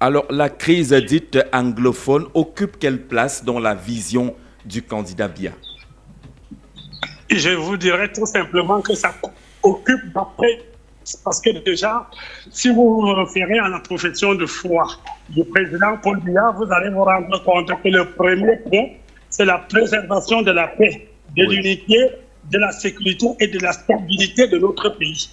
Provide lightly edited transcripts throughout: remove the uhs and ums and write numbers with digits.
Alors, la crise dite anglophone occupe quelle place dans la vision du candidat Biya? Je vous dirais tout simplement que ça occupe d'après, parce que déjà, si vous vous référez à la profession de foi du président Paul Biya, vous allez vous rendre compte que le premier point, c'est la préservation de la paix, de l'unité, de la sécurité et de la stabilité de notre pays.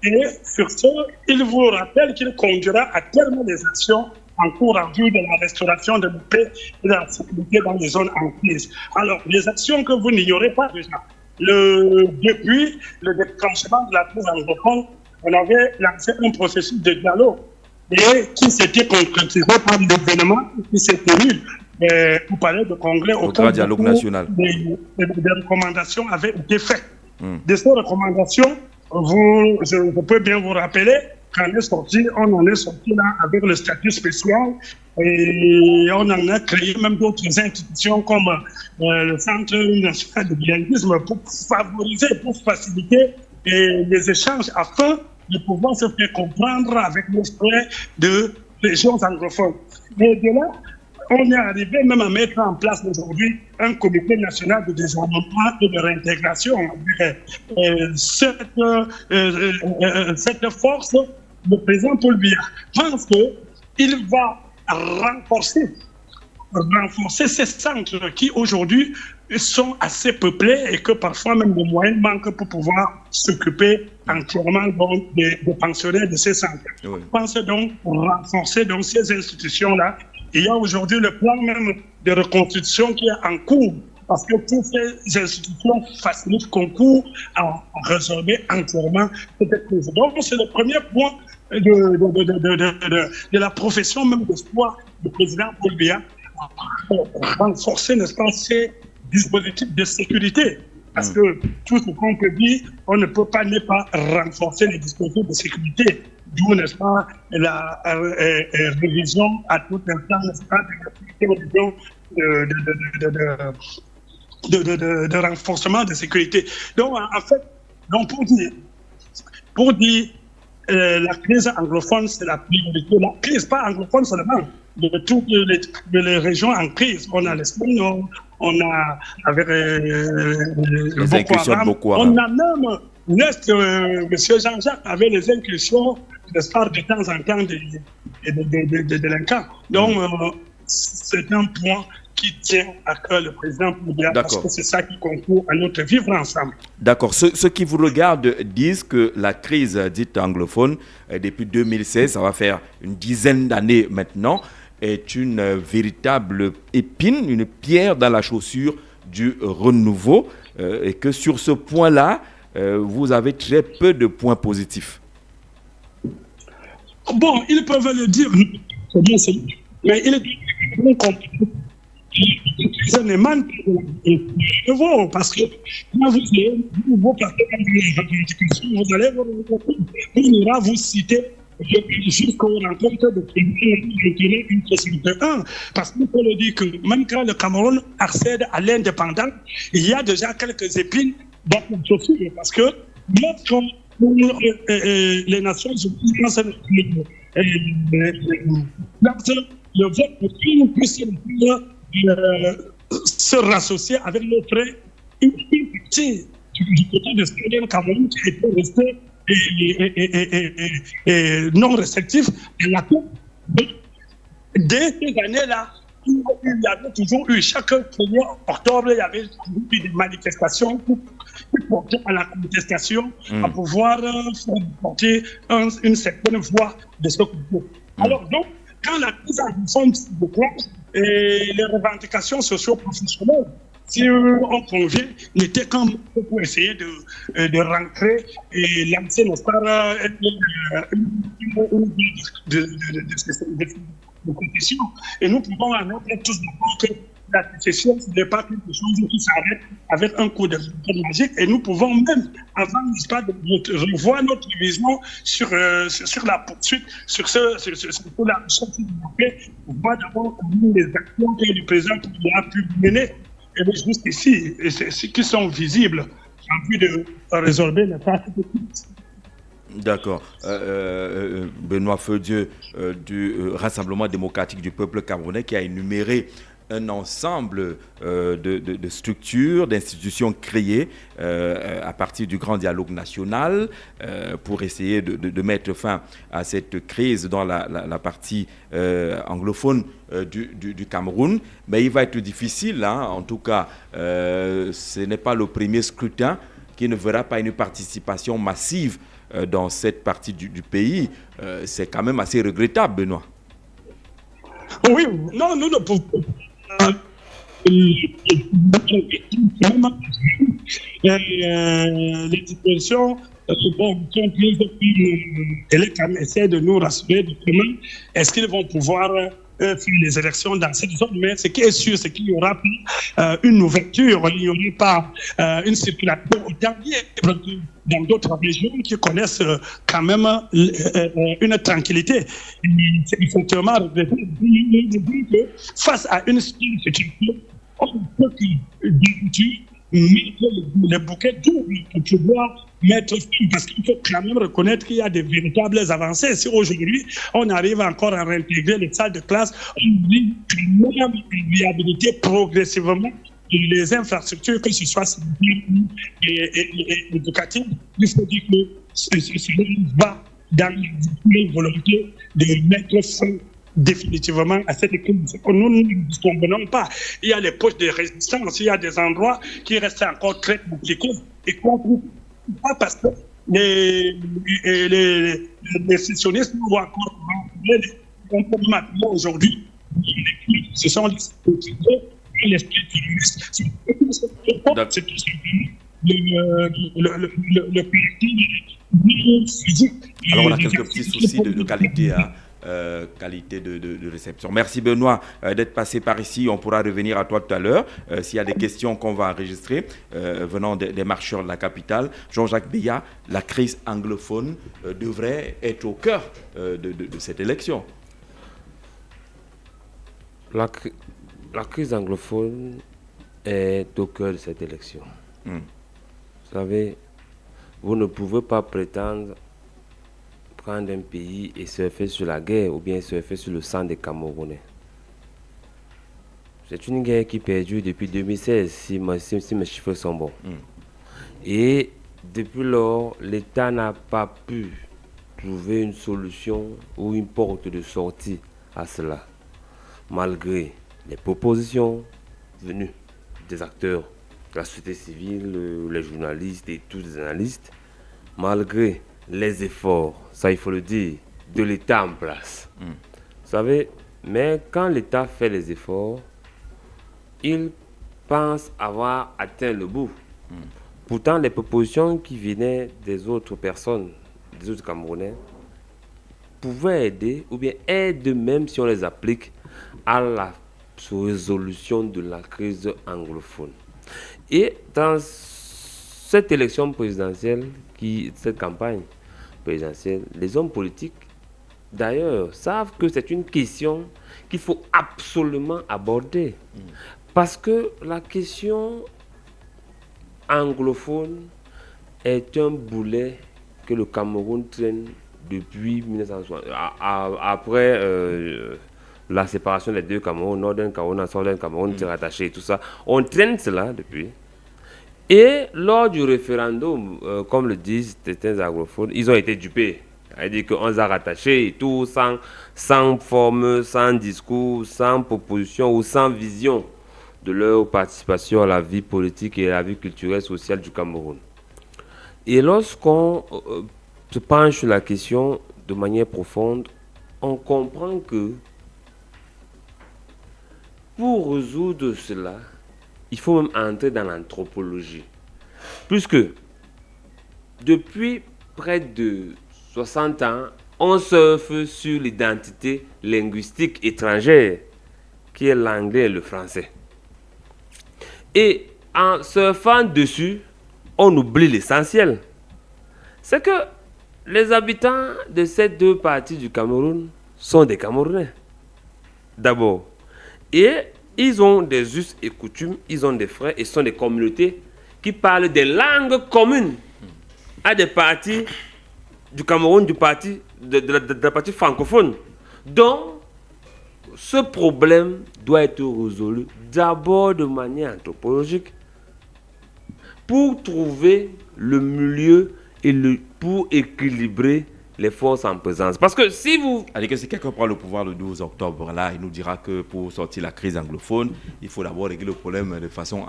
Et sur ce, il vous rappelle qu'il conduira à terme des actions en cours en vue de la restauration de la paix et de la sécurité dans les zones en crise. Alors, les actions que vous n'ignorez pas déjà. Depuis le déclenchement de la crise anglophone, on avait lancé un processus de dialogue et qui s'était concrétisé par l'événement qui s'est tenu au palais de congrès au grand dialogue national. Des recommandations avaient été faites. De ces recommandations, je peux bien vous rappeler qu'on on en est sorti là avec le statut spécial et on en a créé même d'autres institutions comme le Centre national de bilinguisme pour favoriser, pour faciliter les échanges afin de pouvoir se faire comprendre avec les frères de régions anglophones. Et de là, on est arrivé même à mettre en place aujourd'hui un comité national de désarmement et de réintégration. Cette force, le président Paul Biya pense qu'il va renforcer ces centres qui aujourd'hui sont assez peuplés et que parfois même les moyens manquent pour pouvoir s'occuper entièrement des pensionnaires de ces centres. Oui. Je pense donc renforcer donc ces institutions-là. Il y a aujourd'hui le plan même de reconstruction qui est en cours parce que toutes ces institutions facilitent concours à résorber entièrement cette crise. Donc c'est le premier point de la profession même de foi du président Paul Biya, renforcer, n'est-ce pas, ces dispositifs de sécurité. Parce que tout ce qu'on peut dire, on ne peut pas ne pas renforcer les dispositifs de sécurité. D'où, n'est-ce pas, la révision à tout instant, n'est-ce pas, de renforcement de sécurité. Donc, en fait, donc pour dire la crise anglophone, c'est la priorité. La crise, pas anglophone seulement, de toutes les régions en crise. On a l'Espagne, on a avec Boko Haram. On a même l'Est, M. Jean-Jacques avait les incursions de temps en temps des délinquants. Donc, c'est un point qui tient à cœur le président Biya parce que c'est ça qui concourt à notre vivre ensemble. D'accord. Ceux qui vous regardent disent que la crise dite anglophone, depuis 2016, ça va faire une dizaine d'années maintenant, est une véritable épine, une pierre dans la chaussure du renouveau et que sur ce point-là, vous avez très peu de points positifs. Bon, ils peuvent le dire, mais il est compliqué. Ça ne manque pas parce que quand vous partez dans les revendications, vous allez vous citer jusqu'au rencontre de une possibilité. Parce qu'il faut le dire que même quand le Cameroun accède à l'indépendance, il y a déjà quelques épines dans la chaussure parce que les Nations Unies le vote pour qu'il puisse se rassocier avec notre unité du côté de Stade Cameroun qui était resté non réceptif à la coupe. Dès ces années-là, il y avait toujours eu, chaque 1er octobre, il y avait eu des manifestations qui portaient à la contestation, à pouvoir porter une certaine voix de ce côté. Alors donc, quand la crise anglophone se déclenche, et les revendications socio-professionnelles, si on convient, n'étaient qu'un mot pour essayer de rentrer et lancer, n'est-ce pas, de compétition. Et nous pouvons en être tous d'accord que la sécession, ce n'est pas quelque chose qui s'arrête avec un coup de magique. Et nous pouvons même, avant, n'est-ce pas, de revoir notre vision sur la poursuite, sur la recherche de la paix, voir d'abord les actions que le président a pu mener. Et jusqu'ici, qui sont visibles en vue de résorber les tâches. D'accord. Benoît Feu-Dieu du Rassemblement démocratique du peuple camerounais qui a énuméré un ensemble de structures, d'institutions créées à partir du grand dialogue national pour essayer de mettre fin à cette crise dans la partie anglophone du Cameroun. Mais il va être difficile, hein, en tout cas, ce n'est pas le premier scrutin qui ne verra pas une participation massive dans cette partie du pays. C'est quand même assez regrettable, Benoît. Oui, non, nous ne pouvons pas. Les dispositions sont prises et les Camerounais essaient de nous rassurer de comment est-ce qu'ils vont pouvoir faire les élections dans cette zone. Mais ce qui est sûr, c'est qu'il y aura une ouverture, il n'y aura pas une circulation autant libre que dans d'autres régions qui connaissent quand même une tranquillité. C'est effectivement regrettable que face à une situation, on peut mettre le bouquet double pour pouvoir mettre fin, parce qu'il faut quand même reconnaître qu'il y a des véritables avancées. Si aujourd'hui, on arrive encore à réintégrer les salles de classe, on dit quand même une viabilité progressivement les infrastructures, que ce soit sanitaires et éducatives. Il faut dire que cela va dans la volonté de mettre fin définitivement à cette crise. Nous ne comprenons pas. Il y a les poches de résistance, il y a des endroits qui restent encore très compliqués. Et pas parce que les sécessionnistes vont encore maintenant aujourd'hui. Ce sont les l'esprit terroriste. C'est tout simplement le physique. Alors on a quelques petits soucis de qualité, hein. Qualité de réception. Merci Benoît d'être passé par ici. On pourra revenir à toi tout à l'heure s'il y a des questions qu'on va enregistrer venant des marcheurs de la capitale. Jean-Jacques Beya, la crise anglophone devrait être au cœur de cette élection. La crise anglophone est au cœur de cette élection. Vous savez, vous ne pouvez pas prétendre prendre un pays et surfer sur la guerre ou bien surfer sur le sang des Camerounais. C'est une guerre qui perdure depuis 2016, si mes chiffres sont bons. Et depuis lors, l'État n'a pas pu trouver une solution ou une porte de sortie à cela, malgré les propositions venues des acteurs de la société civile, les journalistes et tous les analystes, malgré les efforts, ça il faut le dire, de l'État en place. Vous savez, mais quand l'État fait les efforts, il pense avoir atteint le bout. Pourtant, les propositions qui venaient des autres personnes, des autres Camerounais, pouvaient aider, ou bien aident même si on les applique à la résolution de la crise anglophone. Et dans cette élection présidentielle, cette campagne présidentielle, les hommes politiques, d'ailleurs, savent que c'est une question qu'il faut absolument aborder. Parce que la question anglophone est un boulet que le Cameroun traîne depuis 1960. Après la séparation des deux Cameroun, Northern Cameroun, Southern Cameroun, rattaché et tout ça, on traîne cela depuis. Et lors du référendum, comme le disent certains anglophones, ils ont été dupés. C'est-à-dire qu'on les a rattachés et tout, sans forme, sans discours, sans proposition ou sans vision de leur participation à la vie politique et à la vie culturelle et sociale du Cameroun. Et lorsqu'on se penche sur la question de manière profonde, on comprend que pour résoudre cela, il faut même entrer dans l'anthropologie. Puisque depuis près de 60 ans, on surfe sur l'identité linguistique étrangère, qui est l'anglais et le français. Et en surfant dessus, on oublie l'essentiel. C'est que les habitants de ces deux parties du Cameroun sont des Camerounais. D'abord. Et ils ont des us et coutumes, ils ont des frères et sont des communautés qui parlent des langues communes à des parties du Cameroun, de la partie francophone. Donc, ce problème doit être résolu d'abord de manière anthropologique pour trouver le milieu pour équilibrer les forces en présence. Parce que si vous... C'est-à-dire que si quelqu'un prend le pouvoir le 12 octobre, là, il nous dira que pour sortir la crise anglophone, il faut d'abord régler le problème de façon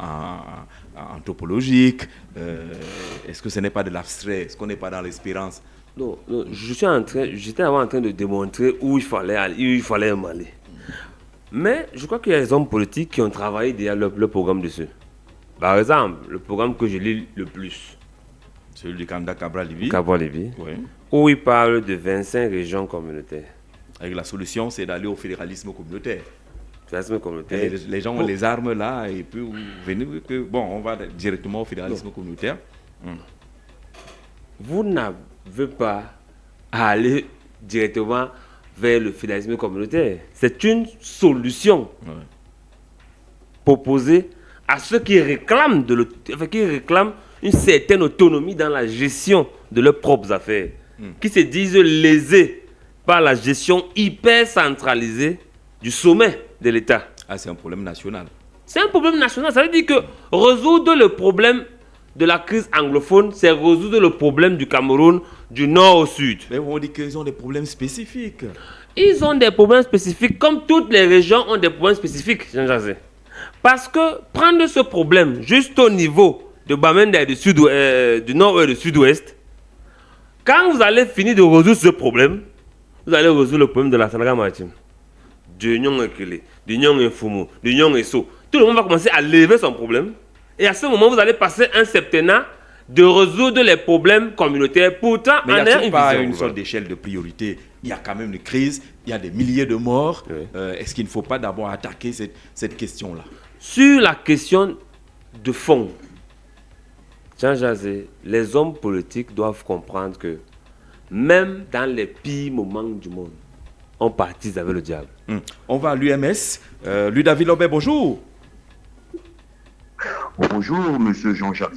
anthropologique. Est-ce que ce n'est pas de l'abstrait? Est-ce qu'on n'est pas dans l'espérance? Non, j'étais en train de démontrer où il fallait aller. Mais je crois qu'il y a des hommes politiques qui ont travaillé déjà le programme dessus. Par exemple, le programme que je lis le plus. Celui du candidat Cabral-Livy. Cabral-Livy. Oui. Où il parle de 25 régions communautaires. Avec la solution, c'est d'aller au fédéralisme communautaire. Fédéralisme communautaire. Et les gens ont les armes là et puis venir que bon, on va directement au fédéralisme communautaire. Vous n'avez pas à aller directement vers le fédéralisme communautaire. C'est une solution proposée à ceux qui réclament, une certaine autonomie dans la gestion de leurs propres affaires, qui se disent lésés par la gestion hyper centralisée du sommet de l'État. Ah, c'est un problème national. C'est un problème national. Ça veut dire que résoudre le problème de la crise anglophone, c'est résoudre le problème du Cameroun du nord au sud. Mais on dit qu'ils ont des problèmes spécifiques. Ils ont des problèmes spécifiques, comme toutes les régions ont des problèmes spécifiques, Jean-Jacques. Parce que prendre ce problème juste au niveau de Bamenda et du nord et du sud-ouest, quand vous allez finir de résoudre ce problème, vous allez résoudre le problème de la Sénégal maritime. De Nyong et Kélé, de Nyong et Fumu, de Nyong et So. Tout le monde va commencer à lever son problème. Et à ce moment, vous allez passer un septennat de résoudre les problèmes communautaires. Pourtant, mais il n'y a pas une sorte d'échelle de priorité. Il y a quand même une crise, il y a des milliers de morts. Oui. Est-ce qu'il ne faut pas d'abord attaquer cette question-là? Sur la question de fond, Jean Jazé, les hommes politiques doivent comprendre que même dans les pires moments du monde, on partise avec le diable. On va à l'UMS. David Lobé, bonjour. Bonjour, monsieur Jean-Jacques.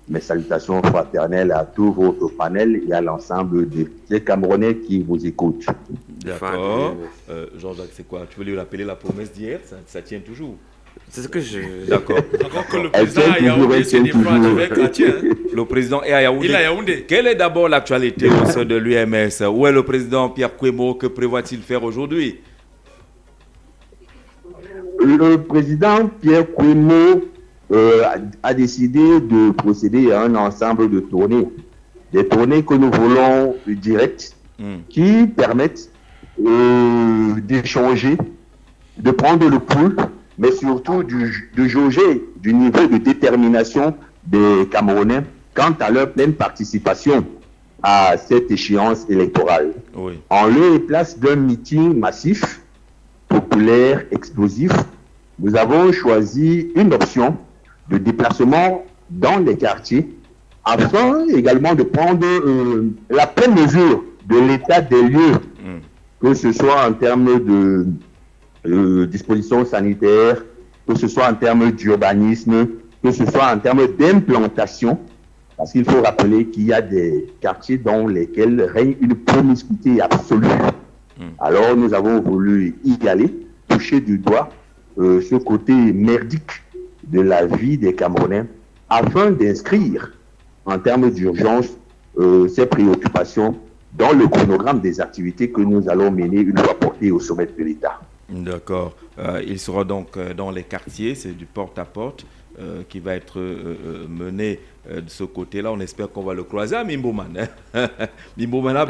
Mes salutations fraternelles à tout votre panel et à l'ensemble des Camerounais qui vous écoutent. D'accord. Jean-Jacques, c'est quoi? Tu veux lui rappeler la promesse d'hier? Ça tient toujours. C'est ce que je... D'accord. Encore que le président a Yaoundé se défend avec Atiens. Le président est à Yaoundé. Il est à Yaoundé. Quelle est d'abord l'actualité au sein de l'UMS? Où est le président Pierre Kouemo? Que prévoit-il faire aujourd'hui? Le président Pierre Kouemo a décidé de procéder à un ensemble de tournées. Des tournées que nous voulons directes, qui permettent d'échanger, de prendre le pouls, mais surtout de jauger du niveau de détermination des Camerounais quant à leur pleine participation à cette échéance électorale. Oui. En lieu et place d'un meeting massif, populaire, explosif, nous avons choisi une option de déplacement dans les quartiers afin également de prendre la pleine mesure de l'état des lieux, que ce soit en termes de dispositions sanitaires, que ce soit en termes d'urbanisme, que ce soit en termes d'implantation, parce qu'il faut rappeler qu'il y a des quartiers dans lesquels règne une promiscuité absolue. Alors nous avons voulu y aller, toucher du doigt ce côté merdique de la vie des Camerounais, afin d'inscrire en termes d'urgence ces préoccupations dans le chronogramme des activités que nous allons mener une fois portées au sommet de l'État. D'accord. Il sera donc dans les quartiers, c'est du porte-à-porte qui va être mené de ce côté-là. On espère qu'on va le croiser à Mimboman. Mimboman a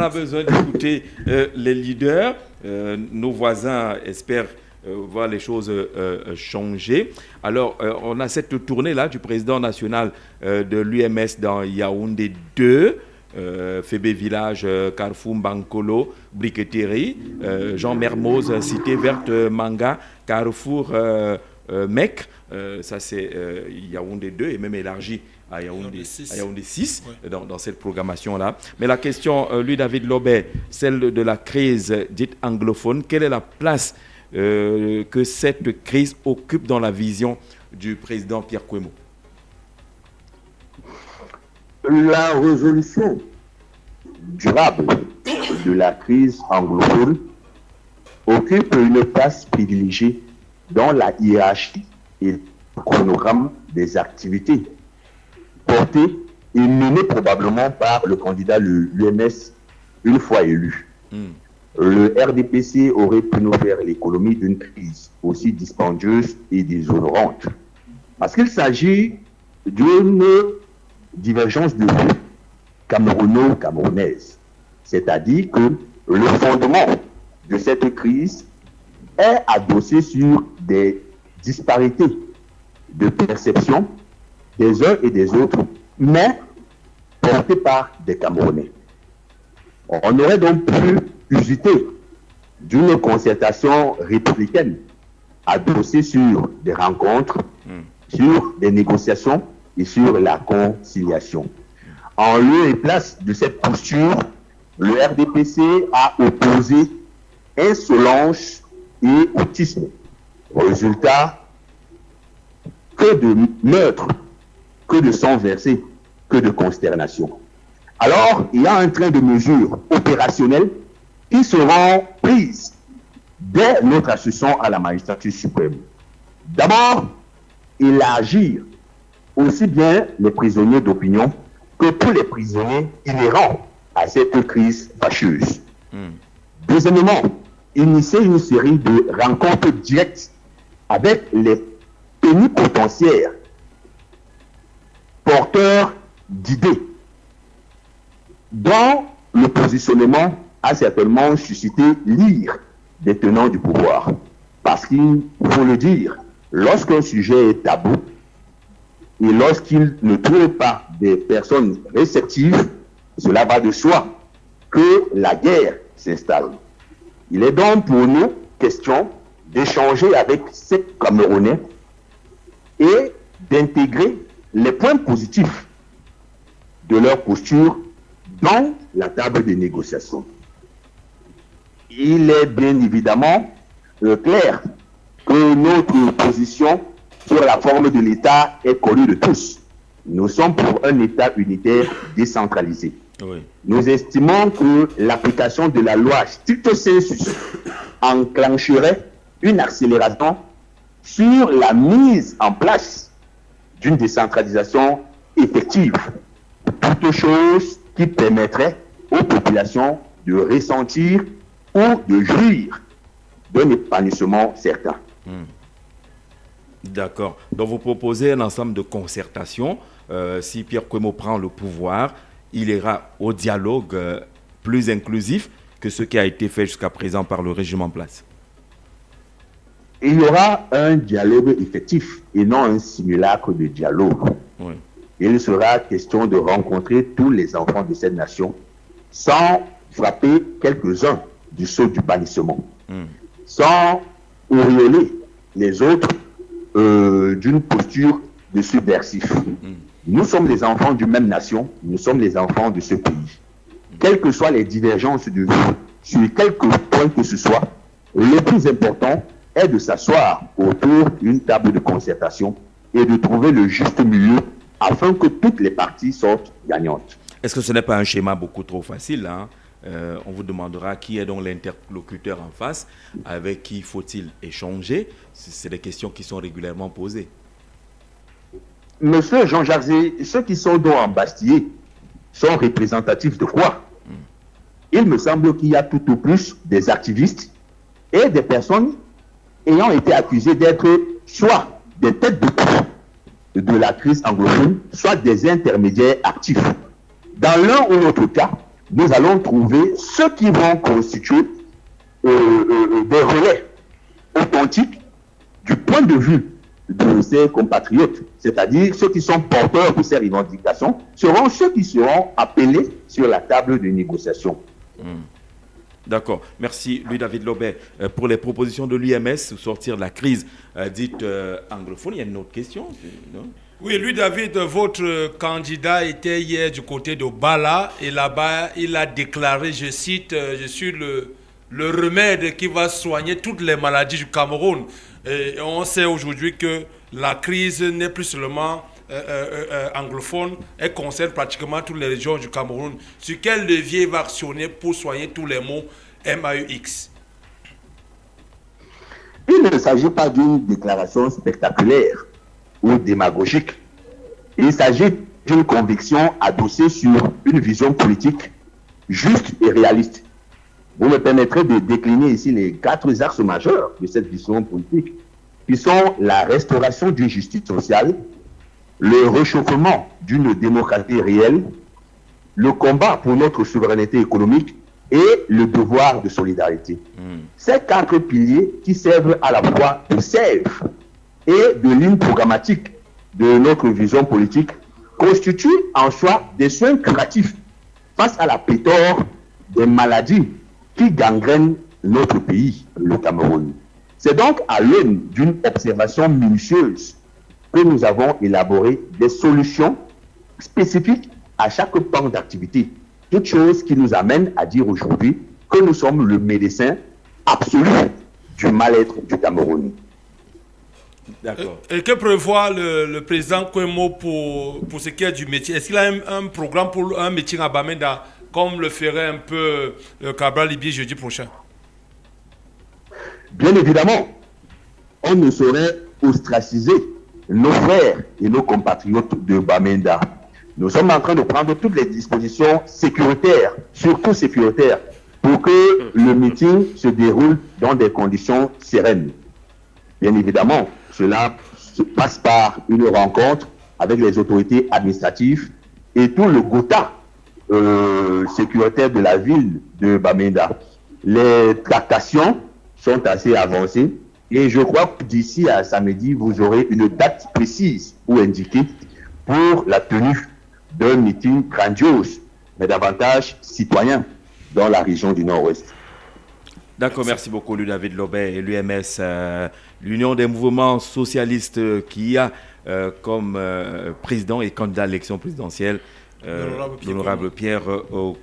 besoin d'écouter les leaders. Nos voisins espèrent voir les choses changer. Alors, on a cette tournée-là du président national de l'UMS dans Yaoundé 2. Fébé Village, Carrefour, Bankolo, Briqueterie, Jean Mermoz, Cité Verte, Manga, Carrefour, Mec, ça c'est Yaoundé 2 et même élargi à Yaoundé 6 ouais. dans cette programmation-là. Mais la question, lui David Lobé, celle de la crise dite anglophone, quelle est la place que cette crise occupe dans la vision du président Pierre Kouemo? La résolution durable de la crise anglophone occupe une place privilégiée dans la hiérarchie et le chronogramme des activités portées et menées probablement par le candidat de l'UMS une fois élu. Le RDPC aurait pu nous faire l'économie d'une crise aussi dispendieuse et déshonorante. Parce qu'il s'agit d'une divergence de vue camerouno-camerounaise. C'est-à-dire que le fondement de cette crise est adossé sur des disparités de perception des uns et des autres, mais portées par des Camerounais. On aurait donc pu usiter d'une concertation républicaine adossée sur des rencontres, sur des négociations et sur la conciliation. En lieu et place de cette posture, le RDPC a opposé insolence et autisme. Résultat, que de meurtres, que de sang versé, que de consternation. Alors, il y a un train de mesures opérationnelles qui seront prises dès notre accession à la magistrature suprême. D'abord, élargir aussi bien les prisonniers d'opinion que tous les prisonniers inhérents à cette crise fâcheuse. Deuxièmement, initier une série de rencontres directes avec les pénitentiaires porteurs d'idées dont le positionnement a certainement suscité l'ire des tenants du pouvoir. Parce qu'il faut le dire, lorsqu'un sujet est tabou et lorsqu'il ne trouve pas des personnes réceptives, cela va de soi que la guerre s'installe. Il est donc pour nous question d'échanger avec ces Camerounais et d'intégrer les points positifs de leur posture dans la table de négociation. Il est bien évidemment clair que notre position sur la forme de l'État est connue de tous. Nous sommes pour un État unitaire décentralisé. Oui. Nous estimons que l'application de la loi stricto sensu enclencherait une accélération sur la mise en place d'une décentralisation effective. Toute chose qui permettrait aux populations de ressentir ou de jouir d'un épanouissement certain. D'accord. Donc vous proposez un ensemble de concertations. Si Pierre Kouemo prend le pouvoir, il ira au dialogue plus inclusif que ce qui a été fait jusqu'à présent par le régime en place. Il y aura un dialogue effectif et non un simulacre de dialogue. Oui. Il sera question de rencontrer tous les enfants de cette nation sans frapper quelques-uns du sceau du bannissement, sans auréoler les autres d'une posture de subversif. Nous sommes les enfants d'une même nation, nous sommes les enfants de ce pays. Quelles que soient les divergences de vue sur quelques points que ce soit, le plus important est de s'asseoir autour d'une table de concertation et de trouver le juste milieu afin que toutes les parties sortent gagnantes. Est-ce que ce n'est pas un schéma beaucoup trop facile, hein? On vous demandera qui est donc l'interlocuteur en face, avec qui faut-il échanger. C'est des questions qui sont régulièrement posées. Monsieur Jean-Jacques Zé, ceux qui sont donc embastillés sont représentatifs de quoi? Il me semble qu'il y a tout au plus des activistes et des personnes ayant été accusées d'être soit des têtes de proue de la crise anglophone, soit des intermédiaires actifs. Dans l'un ou l'autre cas, nous allons trouver ceux qui vont constituer des relais authentiques du point de vue de ses compatriotes, c'est-à-dire ceux qui sont porteurs de ces revendications, seront ceux qui seront appelés sur la table de négociation. D'accord. Merci, Louis-David Lobet. Pour les propositions de l'UMS, sortir de la crise dite anglophone, il y a une autre question, non? Oui, Louis-David, votre candidat était hier du côté de Bala et là-bas, il a déclaré, je cite, je suis le remède qui va soigner toutes les maladies du Cameroun. Et on sait aujourd'hui que la crise n'est plus seulement anglophone, elle concerne pratiquement toutes les régions du Cameroun. Sur quel levier va actionner pour soigner tous les mots MAUX? Il ne s'agit pas d'une déclaration spectaculaire ou démagogique. Il s'agit d'une conviction adossée sur une vision politique juste et réaliste. Vous me permettrez de décliner ici les 4 axes majeurs de cette vision politique, qui sont la restauration d'une justice sociale, le réchauffement d'une démocratie réelle, le combat pour notre souveraineté économique et le devoir de solidarité. Ces 4 piliers qui servent à la fois de sève et de ligne programmatique de notre vision politique constituent en soi des soins curatifs face à la pléthore des maladies qui gangrènent notre pays, le Cameroun. C'est donc à l'aune d'une observation minutieuse que nous avons élaboré des solutions spécifiques à chaque pan d'activité. Toute chose qui nous amène à dire aujourd'hui que nous sommes le médecin absolu du mal-être du Cameroun. D'accord. Et que prévoit le président Kwemo pour ce qui est du métier? Est-ce qu'il a un programme pour un meeting à Bamenda, comme le ferait un peu Cabral Libier jeudi prochain? Bien évidemment, on ne saurait ostraciser nos frères et nos compatriotes de Bamenda. Nous sommes en train de prendre toutes les dispositions sécuritaires, surtout sécuritaires, pour que le meeting se déroule dans des conditions sereines. Bien évidemment, cela se passe par une rencontre avec les autorités administratives et tout le quota sécuritaire de la ville de Bamenda. Les tractations sont assez avancées et je crois que d'ici à samedi, vous aurez une date précise ou indiquée pour la tenue d'un meeting grandiose, mais davantage citoyen dans la région du Nord-Ouest. D'accord, merci beaucoup, David Lobet et l'UMS, l'Union des mouvements socialistes qui a comme président et candidat à l'élection présidentielle l'honorable Pierre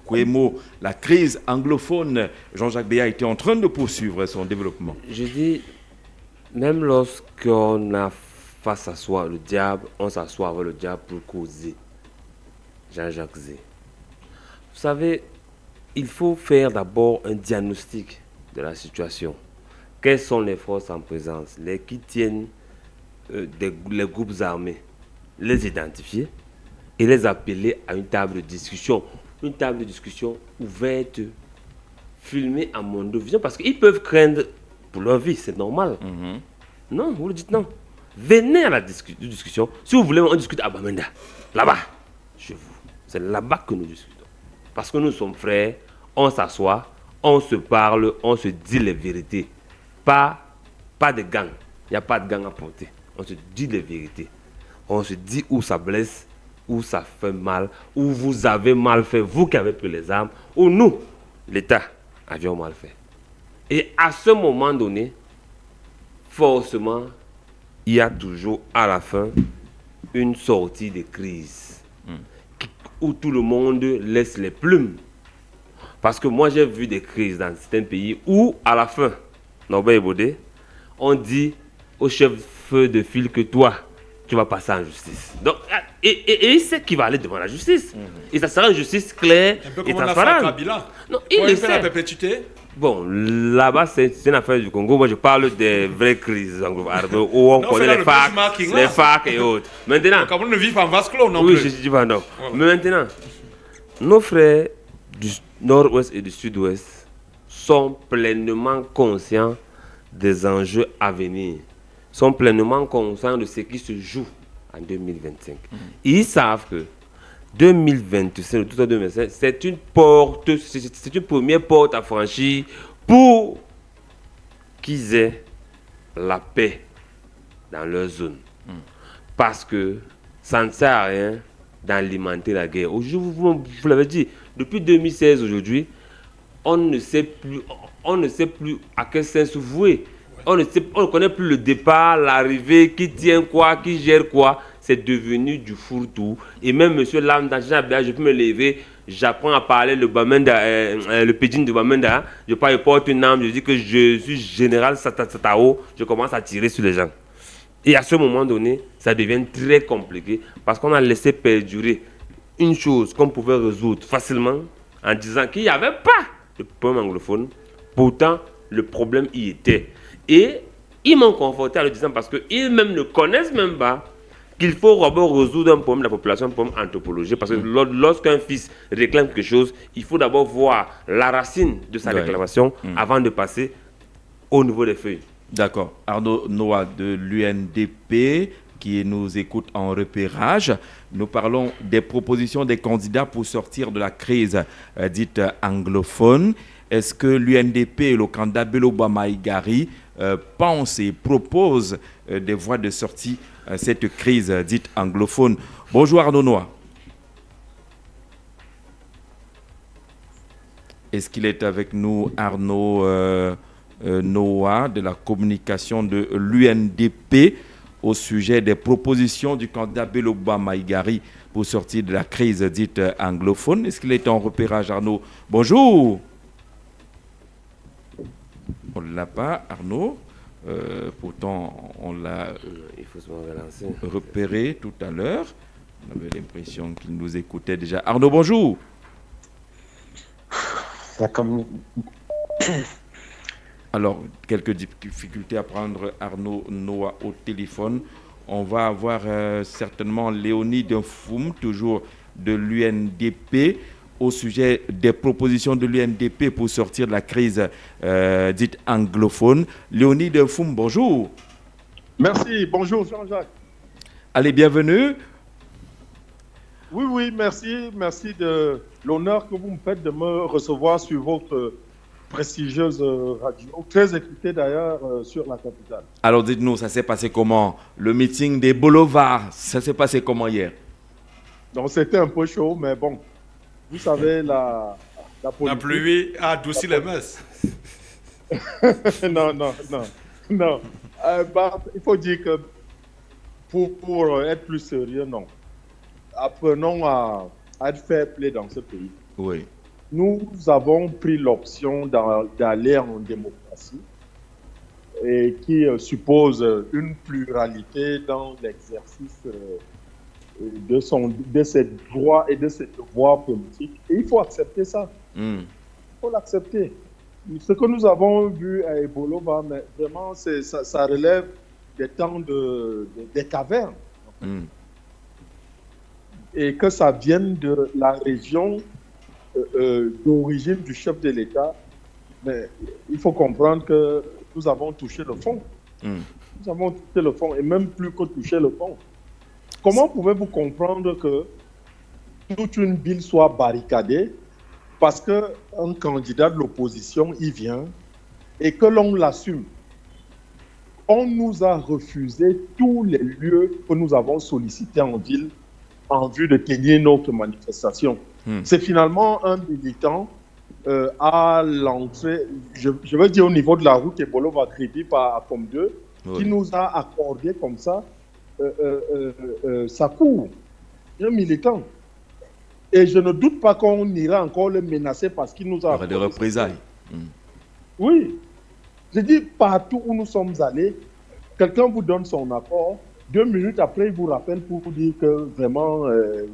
Kwemo. La crise anglophone, Jean-Jacques Béat était en train de poursuivre son développement. Je dis, même lorsqu'on a face à soi le diable, on s'assoit avec le diable pour causer. Jean-Jacques Zé. Vous savez, il faut faire d'abord un diagnostic de la situation. Quelles sont les forces en présence, les qui tiennent les groupes armés, les identifier et les appeler à une table de discussion. Une table de discussion ouverte, filmée à Mondovision, parce qu'ils peuvent craindre pour leur vie, c'est normal. Non, vous le dites non. Venez à la discussion. Si vous voulez, on discute à Bamenda, là-bas, chez vous. C'est là-bas que nous discutons. Parce que nous sommes frères, on s'assoit, on se parle, on se dit les vérités. Pas de gang. Il n'y a pas de gang à porter. On se dit les vérités. On se dit où ça blesse, où ça fait mal, où vous avez mal fait, vous qui avez pris les armes, ou nous, l'État, avions mal fait. Et à ce moment donné, forcément, il y a toujours à la fin une sortie de crise où tout le monde laisse les plumes. Parce que moi, j'ai vu des crises dans certains pays où, à la fin, Norbert Ebodé, on dit au chef de file que toi, tu vas passer en justice. Donc, et il sait qu'il va aller devant la justice. Et ça sera une justice claire et transparente. Non, il fait la perpétuité. Bon, là-bas, c'est une affaire du Congo. Moi, je parle des vraies crises où on connaît les FARC et autres. Maintenant, le Cameroun ne vit pas en vase clos non plus. Oui, je dis pas non. Ouais. Mais maintenant, nos frères du nord-ouest et du sud-ouest sont pleinement conscients des enjeux à venir. Sont pleinement conscients de ce qui se joue en 2025. Ils savent que 2025, tout à 2025, c'est une première porte à franchir pour qu'ils aient la paix dans leur zone. Parce que ça ne sert à rien d'alimenter la guerre. Aujourd'hui, vous l'avez dit, depuis 2016 aujourd'hui, on ne sait plus à quel sens vouer. On ne connaît plus le départ, l'arrivée, qui tient quoi, qui gère quoi. C'est devenu du fourre-tout. Et même M. Lambda, je peux me lever, j'apprends à parler le Bamenda, le Pédine de Bamenda. Je porte une arme, je dis que je suis général Satao, je commence à tirer sur les gens. Et à ce moment donné, ça devient très compliqué parce qu'on a laissé perdurer une chose qu'on pouvait résoudre facilement en disant qu'il n'y avait pas de problème anglophone. Pourtant, le problème y était. Et ils m'ont conforté en le disant parce qu'ils-mêmes ne connaissent même pas qu'il faut d'abord résoudre un problème de la population, un problème anthropologique. Parce que lorsqu'un fils réclame quelque chose, il faut d'abord voir la racine de sa réclamation avant de passer au niveau des feuilles. D'accord. Arnaud Noah de l'UNDP qui nous écoute en repérage. Nous parlons des propositions des candidats pour sortir de la crise dite anglophone. Est-ce que l'UNDP et le candidat Beloba Maïgari pensent et proposent des voies de sortie à cette crise dite anglophone? Bonjour Arnaud Noah. Est-ce qu'il est avec nous, Arnaud Noah de la communication de l'UNDP au sujet des propositions du candidat Beloba Maïgari pour sortir de la crise dite anglophone? Est-ce qu'il est en repérage, Arnaud? Bonjour. On ne l'a pas, Arnaud. Pourtant, on l'a repéré tout à l'heure. On avait l'impression qu'il nous écoutait déjà. Arnaud, bonjour. Alors, quelques difficultés à prendre Arnaud Noah au téléphone. On va avoir certainement Léonie Nfoum, toujours de l'UNDP, au sujet des propositions de l'UNDP pour sortir de la crise dite anglophone. Léonie Nfoum, bonjour. Merci, bonjour Jean-Jacques. Allez, bienvenue. Oui, merci de l'honneur que vous me faites de me recevoir sur votre prestigieuse radio, très écoutée d'ailleurs sur la capitale. Alors dites-nous, ça s'est passé comment? Le meeting des Boulevards, ça s'est passé comment hier? Donc c'était un peu chaud, mais bon, vous savez, la politique... La pluie a adouci les mœurs. Non. Il faut dire que pour être plus sérieux, non. Apprenons à être fair play dans ce pays. Oui. Nous avons pris l'option d'aller en démocratie et qui suppose une pluralité dans l'exercice de ses droits et de ses devoirs politiques. Et il faut accepter ça. Il faut l'accepter. Ce que nous avons vu à Ebolova, mais vraiment, ça relève des temps des cavernes. Et que ça vienne de la région d'origine du chef de l'État, mais il faut comprendre que nous avons touché le fond. Nous avons touché le fond, et même plus que toucher le fond. Comment pouvez-vous comprendre que toute une ville soit barricadée parce qu'un candidat de l'opposition y vient et que l'on l'assume? On nous a refusé tous les lieux que nous avons sollicités en ville en vue de tenir notre manifestation. C'est finalement un militant à l'entrée, je veux dire au niveau de la route Ebolova Kribi par Comme 2, qui nous a accordé comme ça sa cour. Un militant. Et je ne doute pas qu'on ira encore le menacer parce qu'il nous a accordé des représailles. Oui. Je dis, partout où nous sommes allés, quelqu'un vous donne son accord. 2 minutes après, il vous rappelle pour vous dire que vraiment,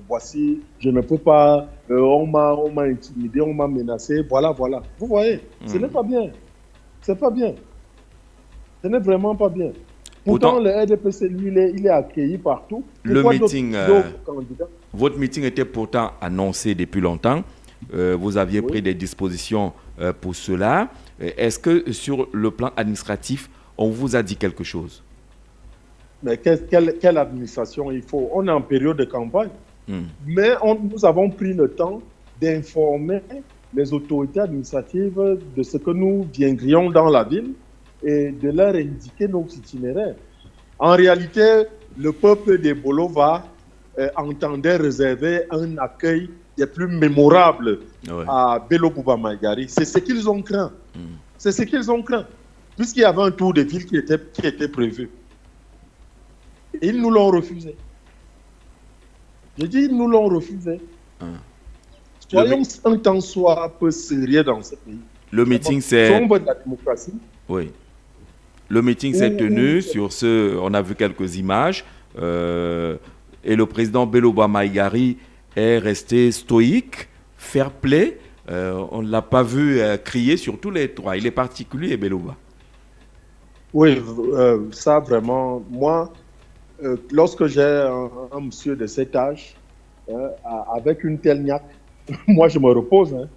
voici, je ne peux pas, on m'a intimidé, on m'a menacé, voilà. Vous voyez, ce n'est pas bien. C'est pas bien. Ce n'est vraiment pas bien. Pourtant, le RDPC, lui, il est accueilli partout. Votre meeting était pourtant annoncé depuis longtemps. Vous aviez pris des dispositions pour cela. Est-ce que sur le plan administratif, on vous a dit quelque chose? Mais quelle administration il faut? On est en période de campagne. Mais nous avons pris le temps d'informer les autorités administratives de ce que nous viendrions dans la ville et de leur indiquer nos itinéraires. En réalité, le peuple des Bolova entendait réserver un accueil des plus mémorables à Beloba Maïgari. C'est ce qu'ils ont craint. C'est ce qu'ils ont craint. Puisqu'il y avait un tour de ville qui était prévu. Et ils nous l'ont refusé. Je dis, ils nous l'ont refusé. Soyons un temps soit un peu sérieux dans ce pays. Le meeting, c'est... Sombre de la démocratie. Oui. Le meeting s'est Où- tenu sur ce, on a vu quelques images, et le président Beloba Maïgari est resté stoïque, fair play. On ne l'a pas vu crier sur tous les trois. Il est particulier, Beloba. Oui, ça vraiment, moi, lorsque j'ai un monsieur de cet âge, avec une telle niaque, moi je me repose. Hein.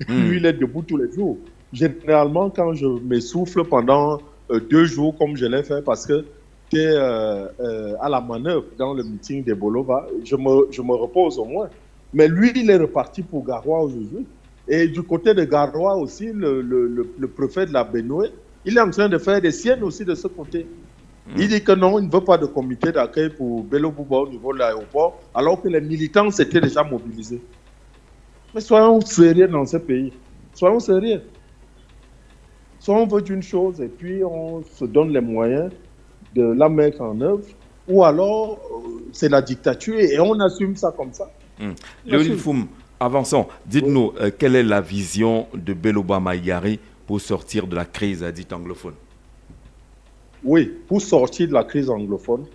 Lui, il est debout tous les jours. Généralement, quand je m'essouffle pendant 2 jours, comme je l'ai fait, parce que j'étais à la manœuvre dans le meeting de Bolova, je me repose au moins. Mais lui, il est reparti pour Garoua aujourd'hui. Et du côté de Garoua aussi, le préfet de la Benue, il est en train de faire des siennes aussi de ce côté. Il dit que non, il ne veut pas de comité d'accueil pour Bello Bouba au niveau de l'aéroport, alors que les militants s'étaient déjà mobilisés. Mais soyons sérieux dans ce pays. Soyons sérieux. Soit on veut d'une chose et puis on se donne les moyens de la mettre en œuvre, ou alors c'est la dictature et on assume ça comme ça. Léonide Foum, avançons. Dites-nous, quelle est la vision de Beloba Maïgari pour sortir de la crise dite anglophone? Oui, pour sortir de la crise anglophone,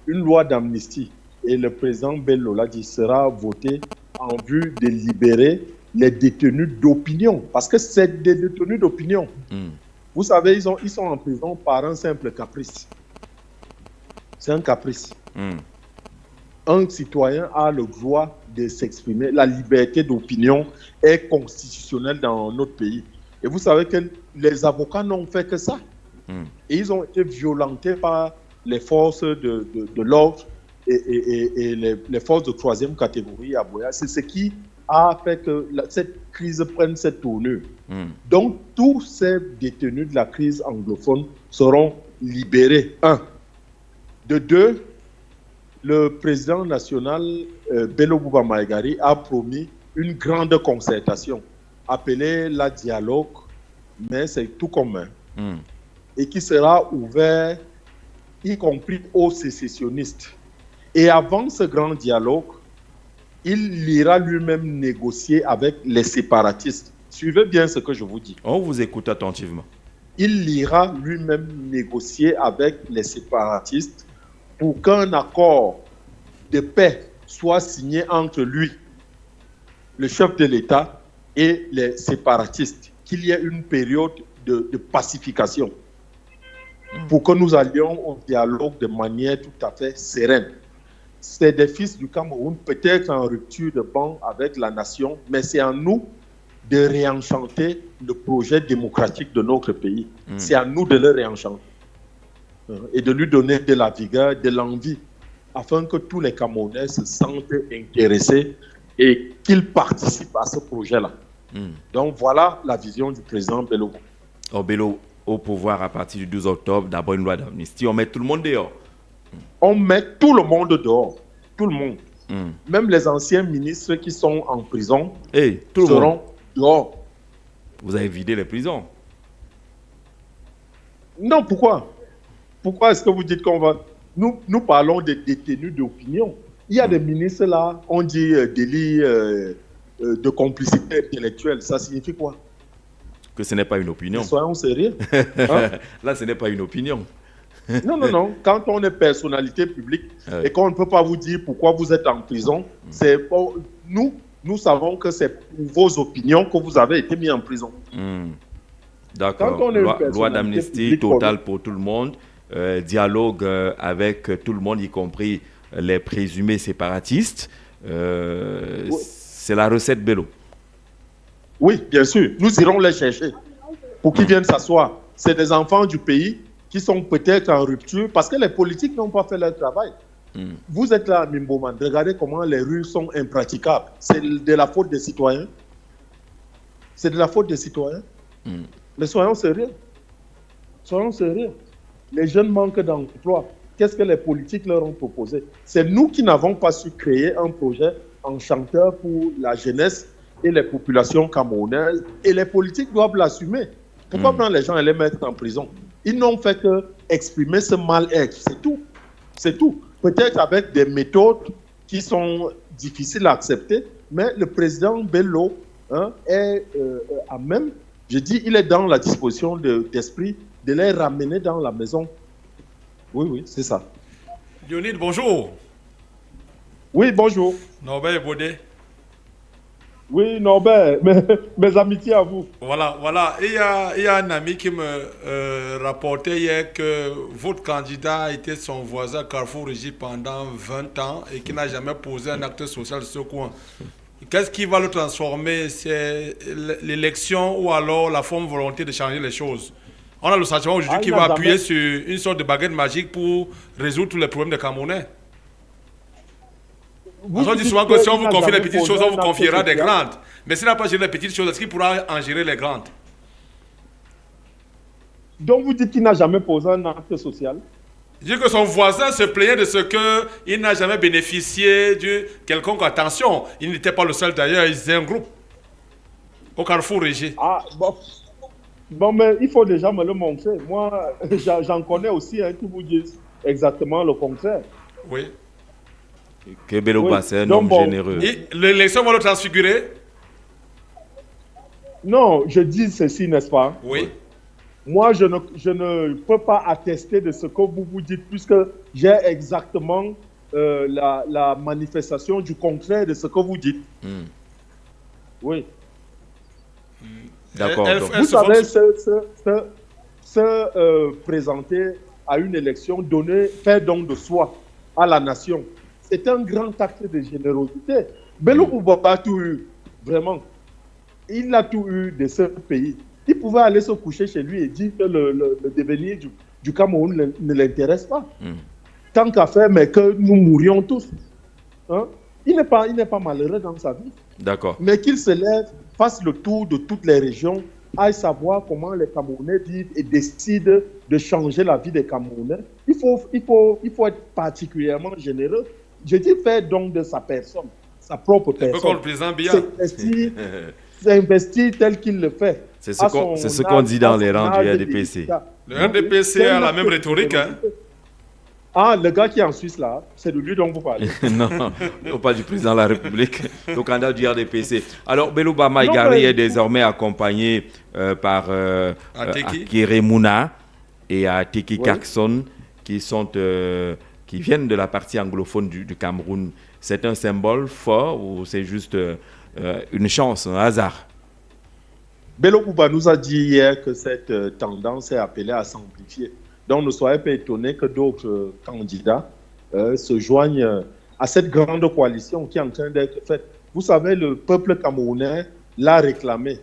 une loi d'amnistie, et le président Bello l'a dit, sera votée en vue de libérer les détenus d'opinion. Parce que c'est des détenus d'opinion. Vous savez, ils sont en prison par un simple caprice. C'est un caprice. Un citoyen a le droit de s'exprimer. La liberté d'opinion est constitutionnelle dans notre pays. Et vous savez que les avocats n'ont fait que ça. Et ils ont été violentés par les forces de l'ordre et les forces de 3e catégorie à Boya. C'est ce qui a fait que cette crise prenne cette tournure. Donc, tous ces détenus de la crise anglophone seront libérés. 1. De 2, le président national Bello Bouba Maïgari a promis une grande concertation, appelée la dialogue, mais c'est tout commun, et qui sera ouvert, y compris aux sécessionnistes. Et avant ce grand dialogue, il ira lui-même négocier avec les séparatistes. Suivez bien ce que je vous dis. On vous écoute attentivement. Il ira lui-même négocier avec les séparatistes pour qu'un accord de paix soit signé entre lui, le chef de l'État, et les séparatistes, qu'il y ait une période de pacification pour que nous allions au dialogue de manière tout à fait sereine. C'est des fils du Cameroun, peut-être en rupture de banc avec la nation, mais c'est à nous de réenchanter le projet démocratique de notre pays. C'est à nous de le réenchanter et de lui donner de la vigueur, de l'envie, afin que tous les Camerounais se sentent intéressés et qu'ils participent à ce projet-là. Donc voilà la vision du président Bello. Bello au pouvoir à partir du 12 octobre, d'abord une loi d'amnistie, on met tout le monde dehors. On met tout le monde dehors, tout le monde. Même les anciens ministres qui sont en prison seront dehors. Vous avez vidé les prisons? Non, pourquoi? Pourquoi est-ce que vous dites qu'on va... Nous parlons des détenus d'opinion. Il y a des ministres là, on dit délit de complicité intellectuelle. Ça signifie quoi? Que ce n'est pas une opinion. Soyons sérieux. Hein? Là, ce n'est pas une opinion. Non. Quand on est personnalité publique et qu'on ne peut pas vous dire pourquoi vous êtes en prison, c'est pour... Nous savons que c'est pour vos opinions que vous avez été mis en prison. D'accord. Loi d'amnistie totale pour tout le monde, dialogue avec tout le monde, y compris les présumés séparatistes. C'est la recette Bello. Oui, bien sûr. Nous irons les chercher pour qu'ils viennent s'asseoir. C'est des enfants du pays qui sont peut-être en rupture parce que les politiques n'ont pas fait leur travail. Vous êtes là à Mimboman, regardez comment les rues sont impraticables. C'est de la faute des citoyens. C'est de la faute des citoyens. Mais soyons sérieux. Soyons sérieux. Les jeunes manquent d'emploi. Qu'est-ce que les politiques leur ont proposé? C'est nous qui n'avons pas su créer un projet enchanteur pour la jeunesse et les populations camerounaises. Et les politiques doivent l'assumer. Pourquoi prendre les gens et les mettre en prison? Ils n'ont fait que exprimer ce mal-être. C'est tout. C'est tout. Peut-être avec des méthodes qui sont difficiles à accepter, mais le président Bello est à même, je dis, il est dans la disposition d'esprit de les ramener dans la maison. Oui, c'est ça. Dionide, bonjour. Oui, bonjour. Norbert Baudet. Oui, Norbert, mes amitiés à vous. Voilà. Il y a un ami qui me rapportait hier que votre candidat était son voisin Carrefour Régis pendant 20 ans et qui n'a jamais posé un acte social de ce coin. Qu'est-ce qui va le transformer? C'est l'élection ou alors la forme volonté de changer les choses? On a le sentiment aujourd'hui qu'il va appuyer sur une sorte de baguette magique pour résoudre tous les problèmes des Camerounais. On dit souvent que si on vous confie les petites choses, on vous confiera des grandes. Mais s'il n'a pas géré les petites choses, est-ce qu'il pourra en gérer les grandes? Donc vous dites qu'il n'a jamais posé un acte social? Je dis que son voisin se plaignait de ce qu'il n'a jamais bénéficié de quelconque attention. Il n'était pas le seul d'ailleurs, il faisait un groupe au Carrefour Régis. Ah, bon, mais il faut déjà me le montrer. Moi, j'en connais aussi qui vous disent exactement le contraire. Oui. Que Beloba, c'est un homme généreux. L'élection va le transfigurer? Non, je dis ceci, n'est-ce pas? Oui. Moi, je ne peux pas attester de ce que vous dites, puisque j'ai exactement la manifestation du contraire de ce que vous dites. Oui. D'accord. Vous savez, se présenter à une élection, faire don de soi à la nation, c'est un grand acte de générosité. Bello Bouba a tout eu, vraiment. Il a tout eu de ce pays. Il pouvait aller se coucher chez lui et dire que le devenir du Cameroun ne l'intéresse pas. Tant qu'à faire, mais que nous mourions tous. Hein? Il n'est pas malheureux dans sa vie. D'accord. Mais qu'il se lève, fasse le tour de toutes les régions, aille savoir comment les Camerounais vivent et décide de changer la vie des Camerounais. Il faut être particulièrement généreux. Je dis faire don de sa personne, sa propre personne. Un peu comme le président Biya. C'est investir tel qu'il le fait. C'est ce qu'on dit dans les rangs du RDPC. Le RDPC a la même rhétorique. Hein? Ah, le gars qui est en Suisse là, c'est de lui dont vous parlez. Non, pas du président de la République, le candidat du RDPC. Alors, Belouba Maïgari est désormais accompagné par Akere Mouna et Ateki Kakson qui viennent de la partie anglophone du Cameroun. C'est un symbole fort ou c'est juste une chance, un hasard? Bello Bouba nous a dit hier que cette tendance est appelée à s'amplifier. Donc ne soyez pas étonnés que d'autres candidats se joignent à cette grande coalition qui est en train d'être faite. Vous savez, le peuple camerounais l'a réclamé.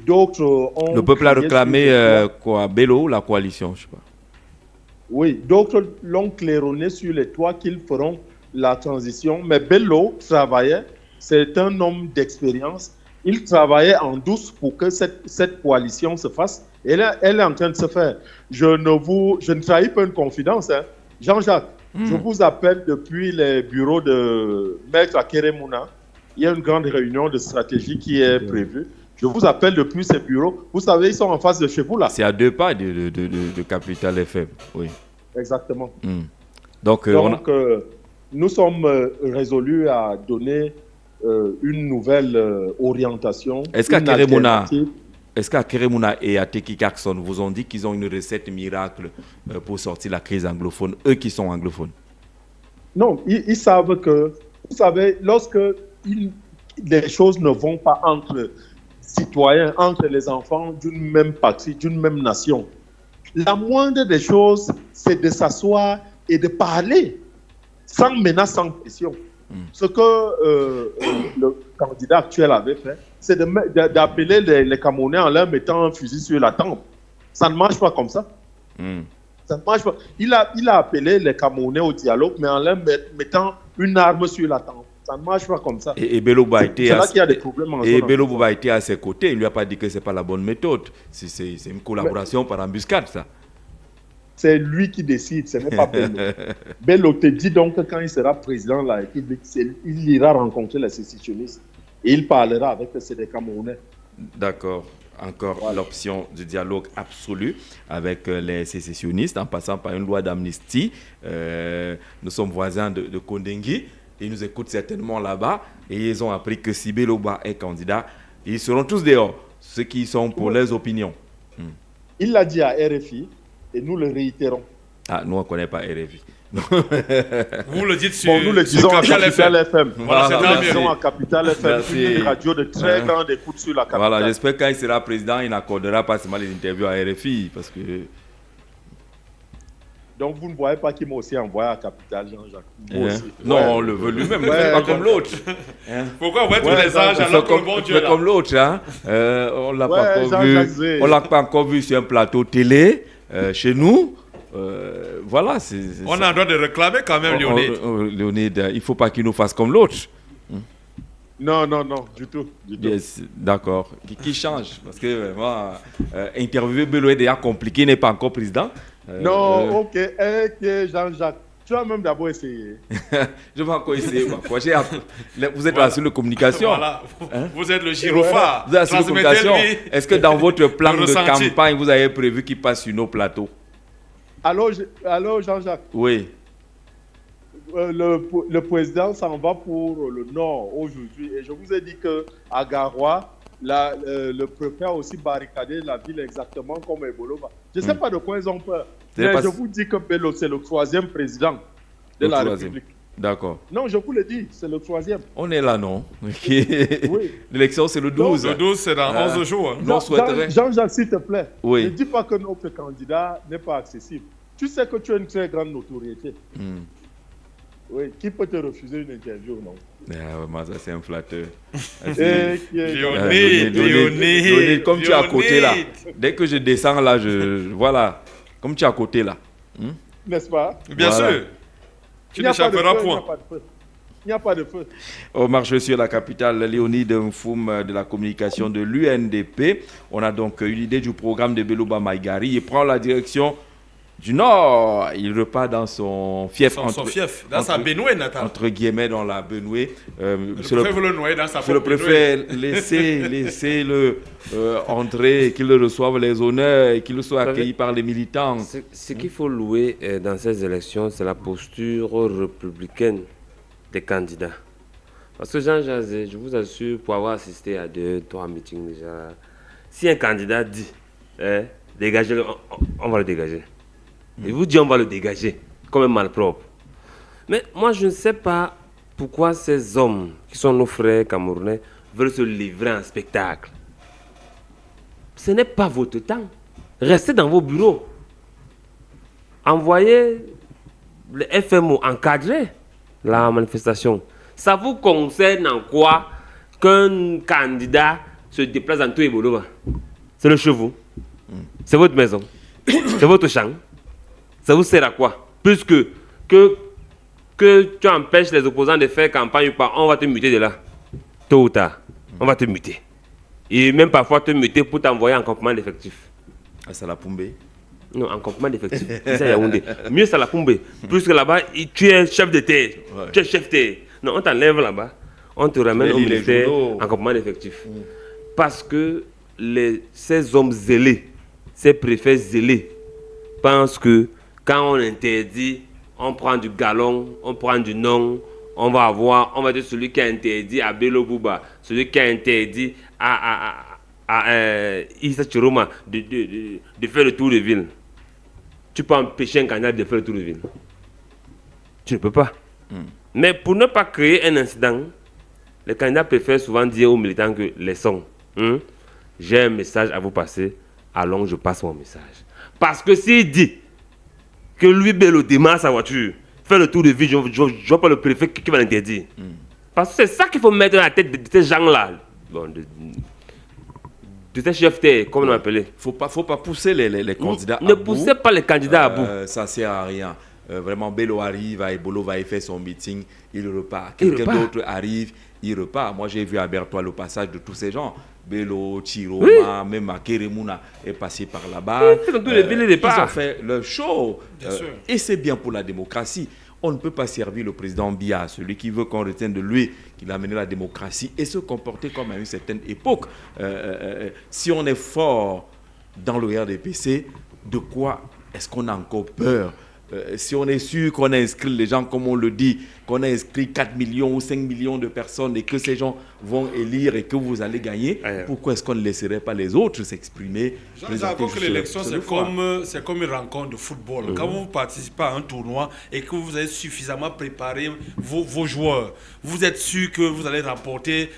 D'autres ont... Le peuple a réclamé quoi? Bello, la coalition, je sais pas. Oui, d'autres l'ont claironné sur les toits qu'ils feront la transition. Mais Bello travaillait, c'est un homme d'expérience. Il travaillait en douce pour que cette coalition se fasse. Et là, elle est en train de se faire. Je ne trahis pas une confidence. Hein. Jean-Jacques, je vous appelle depuis les bureaux de Maître Akere Mouna. Il y a une grande réunion de stratégie qui est prévue. Je vous appelle depuis ces bureaux. Vous savez, ils sont en face de chez vous là. C'est à 2 pas de Capital FM. Oui. Exactement. Donc nous sommes résolus à donner une nouvelle orientation. Est-ce qu'Akere Mouna et Ateki Kakson vous ont dit qu'ils ont une recette miracle pour sortir la crise anglophone, eux qui sont anglophones? Non, ils savent que, vous savez, lorsque les choses ne vont pas entre citoyens, entre les enfants d'une même patrie, d'une même nation, la moindre des choses, c'est de s'asseoir et de parler, sans menace, sans pression. Ce que le candidat actuel avait fait, c'est d'appeler les Camerounais en leur mettant un fusil sur la tempe. Ça ne marche pas comme ça. Ça ne marche pas. Il a appelé les Camerounais au dialogue, mais en leur mettant une arme sur la tempe. Ça ne marche pas comme ça. Et Belouba était à ses côtés. Il ne lui a pas dit que ce n'est pas la bonne méthode. C'est une collaboration par embuscade, ça. C'est lui qui décide, ce n'est pas Bello. Bello te dit donc que quand il sera président de la République, il ira rencontrer les sécessionnistes et il parlera avec les Camerounais. D'accord. Encore l'option du dialogue absolu avec les sécessionnistes en passant par une loi d'amnistie. Nous sommes voisins de Kondengui. Ils nous écoutent certainement là-bas et ils ont appris que si Belouba est candidat, ils seront tous dehors, ceux qui sont pour leurs opinions. Il l'a dit à RFI et nous le réitérons. Ah, nous, on ne connaît pas RFI. Vous le dites sur, Bon, nous le sur disons à Capital Capital FM. Voilà, c'est Nous tant le disons mieux. à Capital FM, Merci. une radio de très grande écoute sur la capitale. Voilà, j'espère que quand il sera président, il n'accordera pas seulement les interviews à RFI. Parce que. Donc vous ne voyez pas qu'il m'a aussi envoyé à Capital, Jean-Jacques. Moi aussi. Non, Ouais. on le veut lui-même, Ouais, pas comme l'autre. Pourquoi vous êtes tous Ouais, les âges ça, alors que le comme, bon tu Dieu fais là comme l'autre, hein. On l'a pas Ouais, encore vu. Jean-Jacques Zé. On l'a pas encore vu sur un plateau télé chez nous. Voilà, On a le droit de réclamer quand même, Léonide. Léonide, il faut pas qu'il nous fasse comme l'autre. Non, du tout. Yes, d'accord. Qui change parce que vraiment interviewer Bello est déjà compliqué, il n'est pas encore président. Non, ok, Jean-Jacques. Tu as même d'abord essayé. Je vais encore essayer. Quoi. Vous êtes là sur la communication. Voilà. Vous êtes le gyrophare. Vous êtes sur la communication. Transmettez-lui. Est-ce que dans votre plan le de ressenti. campagne, vous avez prévu qu'il passe sur nos plateaux? Allô, Jean-Jacques. Oui. Le président s'en va pour le Nord aujourd'hui. Et je vous ai dit qu'à Garoua, le préfet a aussi barricadé la ville exactement comme Ebolova. Je ne sais pas de quoi ils ont peur. C'est Mais pas- je vous dis que Bello, c'est le 3e président de Le la 3e. République. D'accord. Non, je vous le dis, c'est le 3e. On est là, non? Ok. Oui. L'élection, c'est le 12. Le 12, c'est dans 11 jours. hein. Non, on souhaiterait. Jean-Jacques, s'il te plaît, Oui. ne dis pas que notre candidat n'est pas accessible. Tu sais que tu as une très grande notoriété. Hmm. Oui. Qui peut te refuser une interview, non? Ah, vraiment, ça, c'est un flatteur. Et qui est- Léonide, Léonide, comme tu es à côté là. Léonide. Dès que je descends là, voilà. Comme tu es à côté là. N'est-ce pas? Bien Voilà. sûr. Tu Il n'y a pas de n'échapperas feu, il n'y a point. pas de feu. Il n'y a pas de feu. On marche sur la capitale, Léonide Mfoum de la communication de l'UNDP. On a donc une idée du programme de Belouba Maïgari. Il prend la direction du Nord. Il repart dans son fief. Son fief, dans sa Benoué natale. Entre guillemets, dans la Benoué. Le préfet veut le noyer dans sa Je le propre préfère laisser-le entrer, qu'il reçoive les honneurs et qu'il soit accueilli par les militants. Ce qu'il faut louer dans ces élections, c'est la posture républicaine des candidats. Parce que Jean Jazé, je vous assure, pour avoir assisté à 2-3 meetings déjà, si un candidat dit, dégagez-le, on va le dégager. Il vous dit, on va le dégager, comme un malpropre. Mais moi, je ne sais pas pourquoi ces hommes, qui sont nos frères camerounais, veulent se livrer en spectacle. Ce n'est pas votre temps. Restez dans vos bureaux. Envoyez le FMO encadrer la manifestation. Ça vous concerne en quoi qu'un candidat se déplace dans tout Ebolova? C'est le chez vous. C'est votre maison. C'est votre champ. Ça vous sert à quoi? Puisque que tu empêches les opposants de faire campagne ou pas, on va te muter de là. Tôt ou tard, on va te muter. Et même parfois te muter pour t'envoyer en campement d'effectifs. À Salapumbe. Non, en campement d'effectifs. C'est à Yaoundé. Mieux Salapumbe. Puisque là-bas, tu es chef de terre. Ouais. Tu es chef de terre. Non, on t'enlève là-bas. On te ramène au lis les militaire journaux. en campement d'effectifs. Parce que ces hommes zélés, ces préfets zélés, pensent que quand on interdit, on prend du galon, on prend du non, on va dire celui qui a interdit à Bello Bouba, celui qui a interdit à Issa Chiroma de faire le tour de ville. Tu peux empêcher un candidat de faire le tour de ville. Tu ne peux pas. Mais pour ne pas créer un incident, les candidats préfèrent souvent dire aux militants que laissons, j'ai un message à vous passer, allons, je passe mon message. Parce que s'il dit que lui, Bello, démarre sa voiture, fait le tour de ville, je ne vois pas le préfet qui va l'interdire. Parce que c'est ça qu'il faut mettre dans la tête de ces gens-là. Bon, de ces chefs terre, comme on l'appelait. Faut pas pousser les candidats Ne à bout. poussez pas les candidats à bout. Ça sert à rien. Vraiment, Bello arrive, Ebolo va y faire son meeting, il repart. Il Quelqu'un repart. d'autre arrive, il repart. Moi, j'ai vu à Bertois le passage de tous ces gens. Bello, Chiroma, même Akeremuna est passé par là-bas. Oui, dans tous les villes de départ. Ils ont fait leur show. sûr. Et c'est bien pour la démocratie. On ne peut pas servir le président Biya, celui qui veut qu'on retienne de lui qu'il a mené la démocratie et se comporter comme à une certaine époque. Si on est fort dans le RDPC, de quoi est-ce qu'on a encore peur si on est sûr qu'on a inscrit les gens, comme on le dit, qu'on a inscrit 4 millions ou 5 millions de personnes et que ces gens vont élire et que vous allez gagner, pourquoi est-ce qu'on ne laisserait pas les autres s'exprimer? J'avoue que l'élection, c'est comme une rencontre de football. Quand vous participez à un tournoi et que vous avez suffisamment préparé vos joueurs, vous êtes sûr que vous allez remporter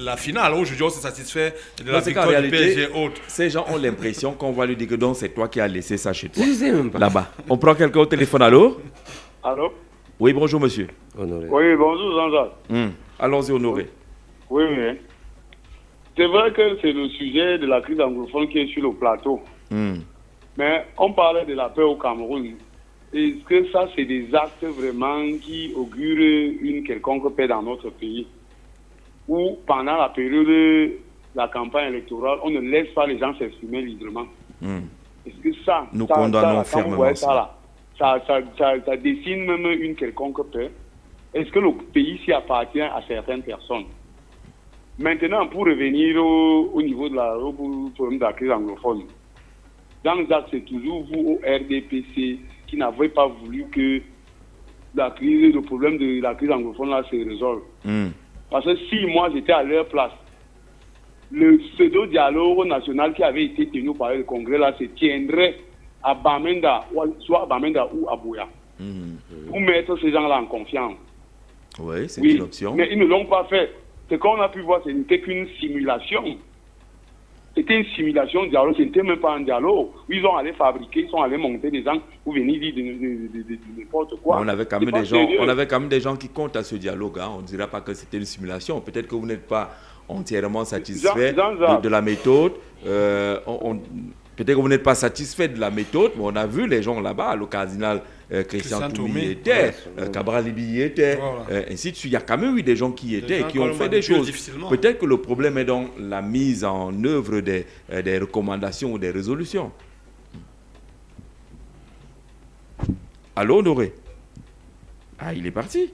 la finale. Aujourd'hui, on s'est satisfait de la victoire du PSG autre. Ces gens ont l'impression qu'on va lui dire que donc c'est toi qui as laissé ça chez toi. Je sais même pas. Là-bas. On prend quelqu'un au téléphone, allô? Allô? Oui, bonjour monsieur. Honoré. Oui, bonjour Jean-Jacques. Allons-y, Honoré. Oui, oui. C'est vrai que c'est le sujet de la crise anglophone qui est sur le plateau. Mais on parlait de la paix au Cameroun. Est-ce que ça, c'est des actes vraiment qui augurent une quelconque paix dans notre pays? Ou pendant la période de la campagne électorale, on ne laisse pas les gens s'exprimer librement? Est-ce que ça, nous condamnons fermement ça dessine même une quelconque paix? Est-ce que le pays s'y appartient à certaines personnes? Maintenant, pour revenir au niveau de la crise anglophone, dans les actes, c'est toujours vous, au RDPC, qui n'avez pas voulu que le problème de la crise anglophone là se résolve. Parce que si moi j'étais à leur place, le pseudo-dialogue national qui avait été tenu par le Congrès là se tiendrait à Bamenda, soit à Bamenda ou à Buea, pour mettre ces gens-là en confiance. Oui, c'est une option. Mais ils ne l'ont pas fait. Ce qu'on a pu voir, ce n'était qu'une simulation. C'était une simulation de dialogue, ce n'était même pas un dialogue. Ils ont allé fabriquer, ils sont allés monter des gens pour venir dire de n'importe quoi. On avait quand même des gens qui comptent à ce dialogue. On ne dira pas que c'était une simulation. Peut-être que vous n'êtes pas entièrement satisfait de la méthode. Peut-être que vous n'êtes pas satisfait de la méthode, mais on a vu les gens là-bas, le cardinal Christian Toumi était, Cabral Libi était, ainsi de suite. Il y a quand même eu des gens qui étaient et qui ont fait des choses. Peut-être que le problème est dans la mise en œuvre des recommandations ou des résolutions. Allô, Honoré? Ah, il est parti.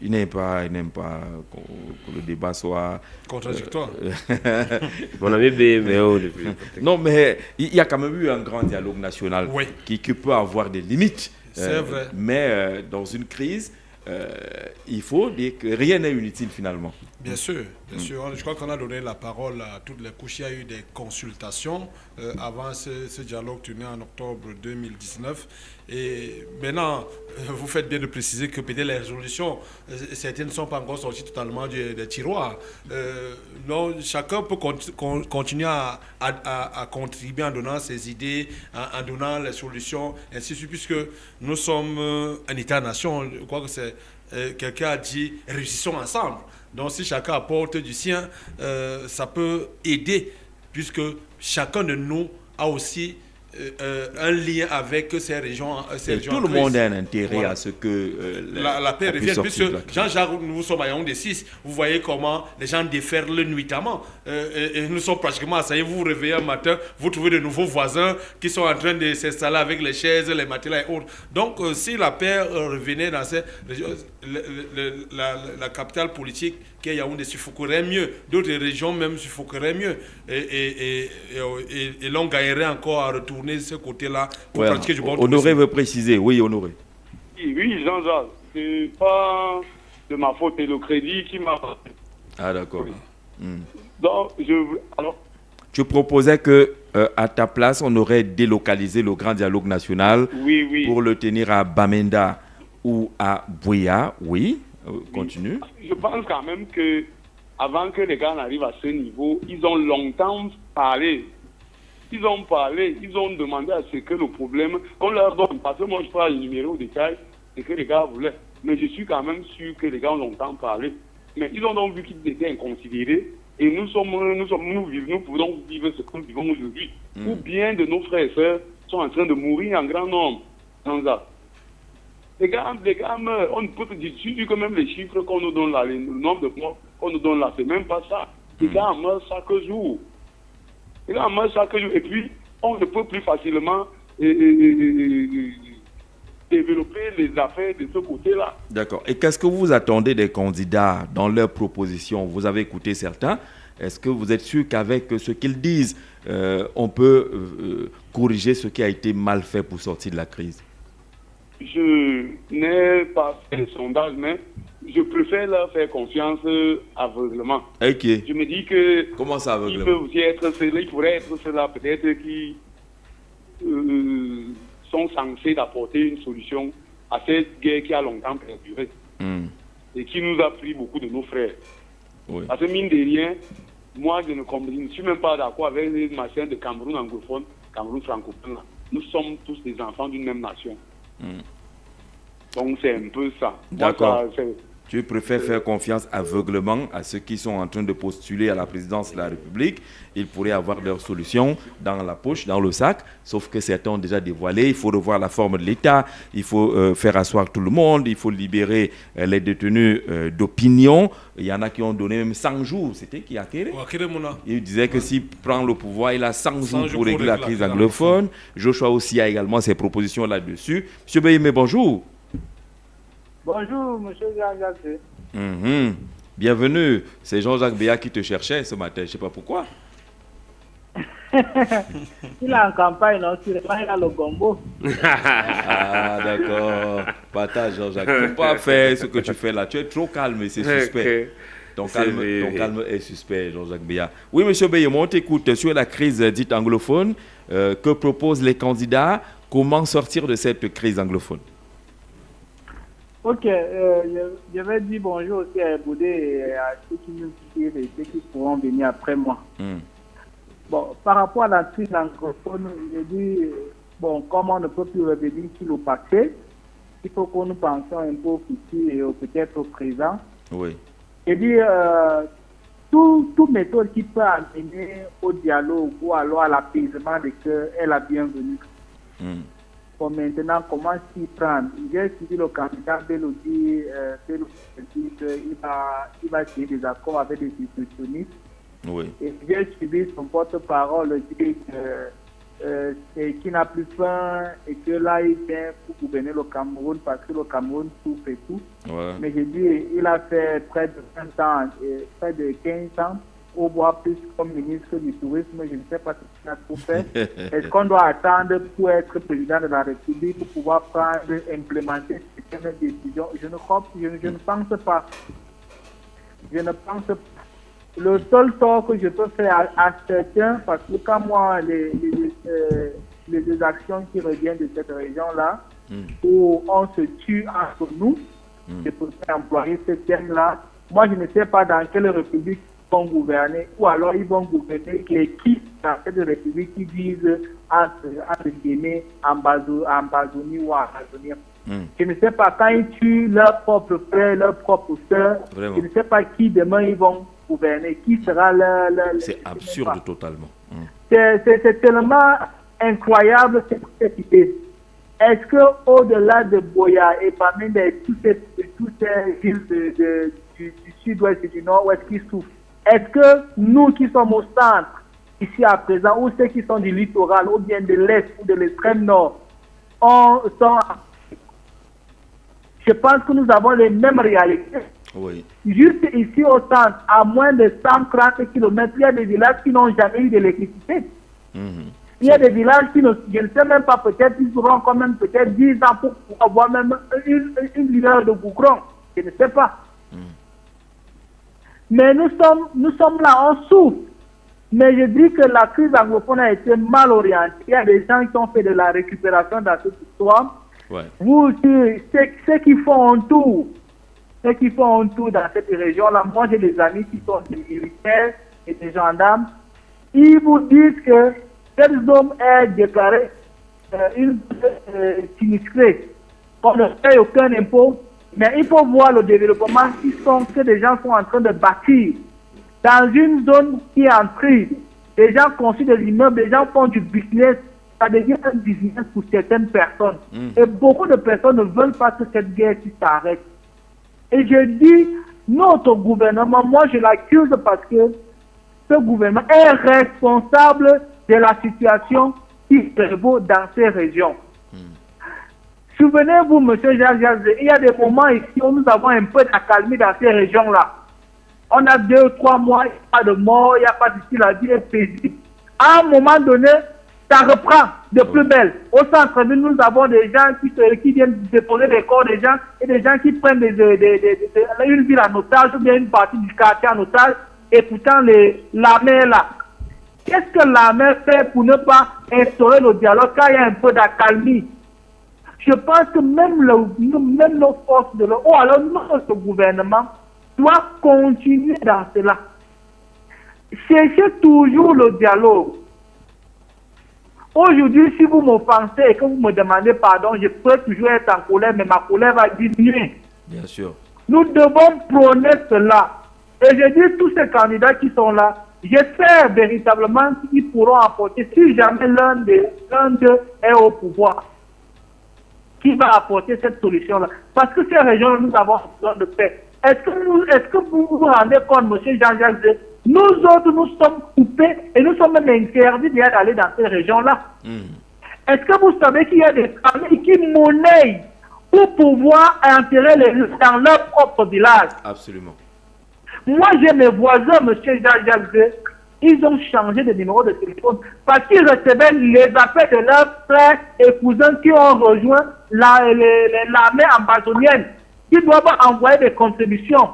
Il n'aime pas que le débat soit contradictoire. Mon ami BMO depuis. Non, mais il y a quand même eu un grand dialogue national qui peut avoir des limites. C'est vrai. Mais dans une crise, il faut dire que rien n'est inutile finalement. Bien sûr, bien sûr. Je crois qu'on a donné la parole à toutes les couches. Il y a eu des consultations avant ce dialogue tenu en octobre 2019. Et maintenant, vous faites bien de préciser que peut-être les résolutions, certaines ne sont pas encore sorties totalement des tiroirs. Non, chacun peut continuer à contribuer en donnant ses idées, en donnant les solutions, ainsi de suite, puisque nous sommes un État-nation. Je crois que c'est quelqu'un a dit réussissons ensemble. Donc si chacun apporte du sien, ça peut aider, puisque chacun de nous a aussi un lien avec ces régions. Tout le monde a un intérêt à ce que la paix revienne, puisque Jean-Jacques, nous sommes à Yaoundé 6, vous voyez comment les gens déferlent nuitamment. Et nous sommes pratiquement assaillis. Vous vous réveillez un matin, vous trouvez de nouveaux voisins qui sont en train de s'installer avec les chaises, les matelas et autres. Donc si la paix revenait dans ces régions, la capitale politique qui est Yaoundé suffoquerait mieux, d'autres régions même suffoqueraient mieux, et l'on gagnerait encore à retourner ce côté-là pour pratiquer du bon tourisme. Honoré veut préciser, oui Honoré. Oui, Jean-Jacques, c'est pas de ma faute, c'est le crédit qui m'a... Ah d'accord. Donc, alors... Tu proposais que à ta place, on aurait délocalisé le grand dialogue national pour le tenir à Bamenda ou à Buea, continue. Je pense quand même que avant que les gars n'arrivent à ce niveau, ils ont longtemps parlé. Ils ont parlé, ils ont demandé à ce que le problème, on leur donne, parce que moi je peux énumérer au détail ce que les gars voulaient. Mais je suis quand même sûr que les gars ont longtemps parlé. Mais ils ont donc vu qu'ils étaient inconsidérés et nous pouvons vivre ce que nous vivons aujourd'hui. Ou bien de nos frères et sœurs sont en train de mourir en grand nombre sans ça. Les gars meurent. On ne peut pas dire que même les chiffres qu'on nous donne là, le nombre de morts qu'on nous donne là, c'est même pas ça. Les gars meurent chaque jour. Les gars meurent chaque jour. Et puis, on ne peut plus facilement développer les affaires de ce côté-là. D'accord. Et qu'est-ce que vous attendez des candidats dans leurs propositions? Vous avez écouté certains. Est-ce que vous êtes sûr qu'avec ce qu'ils disent, on peut corriger ce qui a été mal fait pour sortir de la crise? je n'ai pas fait le sondage, mais je préfère leur faire confiance aveuglement. Ok. Je me dis que Comment ça il aveuglement? peut aussi être ceux-là, il pourrait être ceux-là peut-être qui sont censés apporter une solution à cette guerre qui a longtemps perduré et qui nous a pris beaucoup de nos frères. Oui. Parce que mine de rien, moi je ne suis même pas d'accord avec les machins de Cameroun anglophone, Cameroun francophone. Là. Nous sommes tous des enfants d'une même nation. Donc c'est un peu ça. D'accord. Moi, ça, Tu préfères faire confiance aveuglement à ceux qui sont en train de postuler à la présidence de la République. Ils pourraient avoir leur solution dans la poche, dans le sac, sauf que certains ont déjà dévoilé. Il faut revoir la forme de l'État, il faut faire asseoir tout le monde, il faut libérer les détenus d'opinion. Il y en a qui ont donné même 100 jours. C'était qui a créé? Il disait que s'il prend le pouvoir, il a 100 jours pour régler la crise anglophone. Joshua aussi a également ses propositions là-dessus. Monsieur Beyime, bonjour. Bonjour, monsieur Jean-Jacques. Bienvenue. C'est Jean-Jacques Béa qui te cherchait ce matin. Je ne sais pas pourquoi. Il est en campagne, non? Il a le gombo. Ah, d'accord. Partage, Jean-Jacques. Tu ne peux pas faire ce que tu fais là. Tu es trop calme et c'est suspect. Ton calme est suspect, Jean-Jacques Béa. Oui, monsieur Béa, on t'écoute sur la crise dite anglophone. Que proposent les candidats? Comment sortir de cette crise anglophone? Ok, je vais dire bonjour aussi à Boudé et à ceux qui nous suivent et ceux qui pourront venir après moi. Bon, par rapport à la crise anglophone, je dis, bon, comme on ne peut plus revenir sur le passé, il faut que nous pensions un peu au futur et peut-être au présent. Oui. Je dis, toute méthode qui peut amener au dialogue ou alors à l'apaisement des cœurs est la bienvenue. Bon, maintenant, comment s'y prendre? J'ai suivi le candidat Belodi, il va signer des accords avec des institutionnistes. Oui. Et j'ai suivi son porte-parole qui n'a plus faim et que là, il vient pour gouverner le Cameroun parce que le Cameroun souffre et tout. Ouais. Mais j'ai dit, il a fait près de 20 ans, près de 15 ans, au bois plus comme ministre du tourisme, je ne sais pas ce qu'il a tout fait. Est-ce qu'on doit attendre pour être président de la République pour pouvoir implémenter certaines décisions? Je ne pense pas. Je ne pense pas. Le seul tort que je peux faire à certains, parce que quand moi, les actions qui reviennent de cette région-là, où on se tue entre nous, je peux employer ce terme-là. Moi, je ne sais pas dans quelle république vont gouverner, ou alors ils vont gouverner qui dans cette république qui disent entre guillemets Ambazonie ou Amazonie. Je ne sais pas quand ils tuent leurs propres frères, leurs propres sœurs. Je ne sais pas qui demain ils vont gouverner, qui sera leur c'est absurde totalement. C'est tellement incroyable cette idée. Est-ce que au-delà de Boya et parmi toutes ces villes du sud-ouest et du nord-ouest qui souffrent, est-ce que nous qui sommes au centre, ici à présent, ou ceux qui sont du littoral, ou bien de l'est ou de l'extrême nord, je pense que nous avons les mêmes réalités. Oui. Juste ici au centre, à moins de 130 km, il y a des villages qui n'ont jamais eu d'électricité. Il y a des villages qui, je ne sais même pas, peut-être ils auront quand même peut-être 10 ans pour avoir même une lueur de goudron. Je ne sais pas. Mais nous sommes là, on souffre. Mais je dis que la crise anglophone a été mal orientée. Il y a des gens qui ont fait de la récupération dans cette histoire. Ouais. Vous, ceux qui font un tour, dans cette région-là, moi j'ai des amis qui sont des militaires et des gendarmes, ils vous disent que cette zone est déclarée une sinistrée. On ne paye aucun impôt. Mais il faut voir le développement que les gens sont en train de bâtir. Dans une zone qui est en crise, les gens construisent des immeubles, les gens font du business, ça devient un business pour certaines personnes. Et beaucoup de personnes ne veulent pas que cette guerre s'arrête. Et je dis, notre gouvernement, moi je l'accuse parce que ce gouvernement est responsable de la situation qui prévaut dans ces régions. Souvenez-vous, M. Jacques, il y a des moments ici où nous avons un peu d'accalmie dans ces régions-là. On a 2 ou 3 mois, il n'y a pas de mort, il n'y a pas d'ici, la vie est paisible. À un moment donné, Ça reprend de plus belle. Au centre-ville, nous avons des gens qui viennent déposer des corps des gens et des gens qui prennent une ville en otage ou bien une partie du quartier en otage et pourtant l'armée est là. Qu'est-ce que l'armée fait pour ne pas instaurer le dialogue quand il y a un peu d'accalmie? Je pense que même nos forces de l'ordre, ou alors notre gouvernement, doit continuer dans cela. Cherchez toujours le dialogue. Aujourd'hui, si vous m'offensez et que vous me demandez pardon, je peux toujours être en colère, mais ma colère va diminuer. Bien sûr. Nous devons prôner cela. Et je dis tous ces candidats qui sont là, j'espère véritablement qu'ils pourront apporter, si jamais l'un d'eux est au pouvoir, qui va apporter cette solution-là. Parce que ces régions, nous avons besoin de paix. Est-ce que vous vous rendez compte, M. Jean-Jacques Zé, nous autres, nous sommes coupés et nous sommes même interdits d'aller dans ces régions-là. Est-ce que vous savez qu'il y a des familles qui monnaient pour pouvoir enterrer les gens dans leur propre village? Absolument. Moi, j'ai mes voisins, M. Jean-Jacques Zé, ils ont changé de numéro de téléphone parce qu'ils recevaient les appels de leurs frères et cousins qui ont rejoint l'armée amazonienne, qui doivent envoyer des contributions.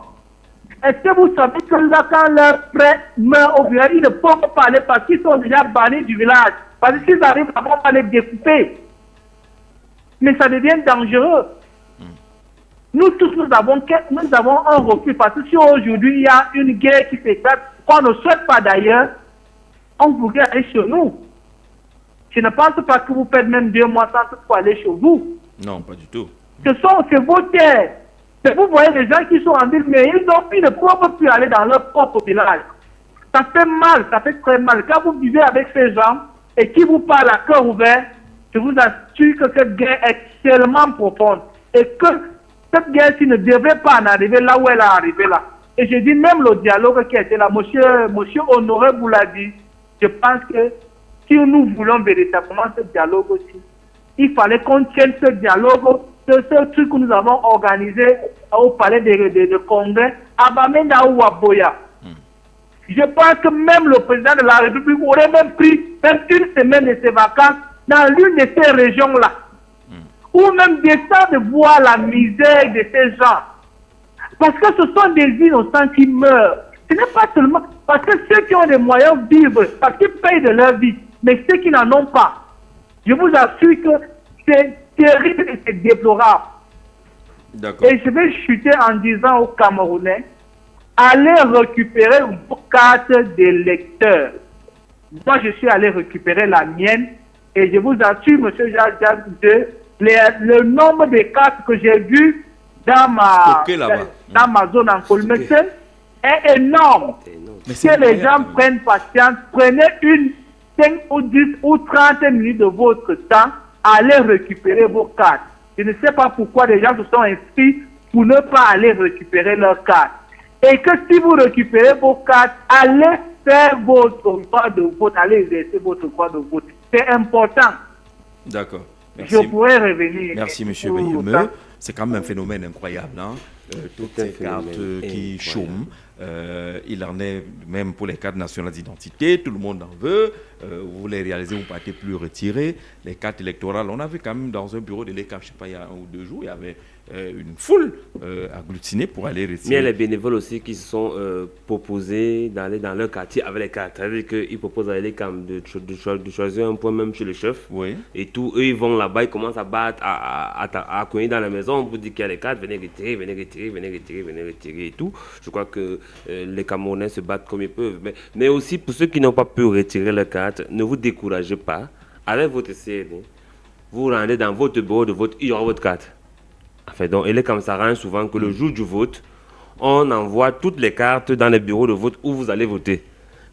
Est-ce que vous savez que là, quand leurs frères meurent au village, ils ne peuvent pas parler parce qu'ils sont déjà bannis du village. Parce que s'ils arrivent, ils ne vont pas les découper. Mais ça devient dangereux. Nous tous, nous avons un refus. Parce que si aujourd'hui, il y a une guerre qui s'éclate, qu'on ne souhaite pas d'ailleurs, on voudrait aller chez nous. Je ne pense pas que vous faites même 2 mois sans pour aller chez vous. Non, pas du tout. C'est vos terres. Vous voyez les gens qui sont en ville, mais ils ne peuvent plus aller dans leur propre village. Ça fait mal, ça fait très mal. Quand vous vivez avec ces gens et qui vous parlent à cœur ouvert, je vous assure que cette guerre est tellement profonde et que cette guerre-ci ne devrait pas en arriver là où elle est arrivée là. Et je dis même le dialogue qui était là, monsieur Honoré vous l'a dit, je pense que si nous voulons véritablement ce dialogue aussi, il fallait qu'on tienne ce dialogue, ce truc que nous avons organisé au palais de congrès à Bamenda ou à Boya. Je pense que même le président de la République aurait même pris une semaine de ses vacances dans l'une de ces régions-là. Ou même descendre voir la misère de ces gens. Parce que ce sont des innocents qui meurent. Ce n'est pas seulement parce que ceux qui ont les moyens vivent, parce qu'ils payent de leur vie, mais ceux qui n'en ont pas. Je vous assure que c'est terrible et c'est déplorable. Et je vais chuter en disant aux Camerounais, allez récupérer vos cartes d'électeurs. Moi, je suis allé récupérer la mienne et je vous assure, M. Jacques, le nombre de cartes que j'ai vues dans ma zone en Colmexel est énorme. Que les gens prennent patience, prenez une 5 ou 10 ou 30 minutes de votre temps, allez récupérer vos cartes. Je ne sais pas pourquoi les gens se sont inscrits pour ne pas aller récupérer leurs cartes. Et que si vous récupérez vos cartes, allez faire votre droit de vote, allez exercer votre droit de vote. C'est important. D'accord. Merci. Je pourrais revenir. Merci, M. Bayemeu. C'est quand même un phénomène incroyable. Hein? Toutes ces cartes qui chôment. Il en est même pour les cartes nationales d'identité. Tout le monde en veut. Vous les réalisez, vous partez plus retirés. Les cartes électorales, on avait quand même dans un bureau de l'ECAF, je ne sais pas, il y a 1 ou 2 jours, il y avait une foule agglutinée pour aller retirer. Mais il y a les bénévoles aussi qui se sont proposés d'aller dans leur quartier avec les cartes. C'est-à-dire qu'ils proposent à aller de choisir un point même chez le chef. Oui. Et tout, eux, ils vont là-bas, ils commencent à battre, à cogner dans la maison. On vous dit qu'il y a les cartes, venez retirer, venez retirer, venez retirer, venez retirer et tout. Je crois que les Camerounais se battent comme ils peuvent. Mais aussi, pour ceux qui n'ont pas pu retirer leurs cartes, ne vous découragez pas. Avec votre CNI, vous rendez dans votre bureau de vote, il y aura votre carte. Enfin, donc, il est comme ça, rend souvent que le jour du vote, on envoie toutes les cartes dans les bureaux de vote où vous allez voter.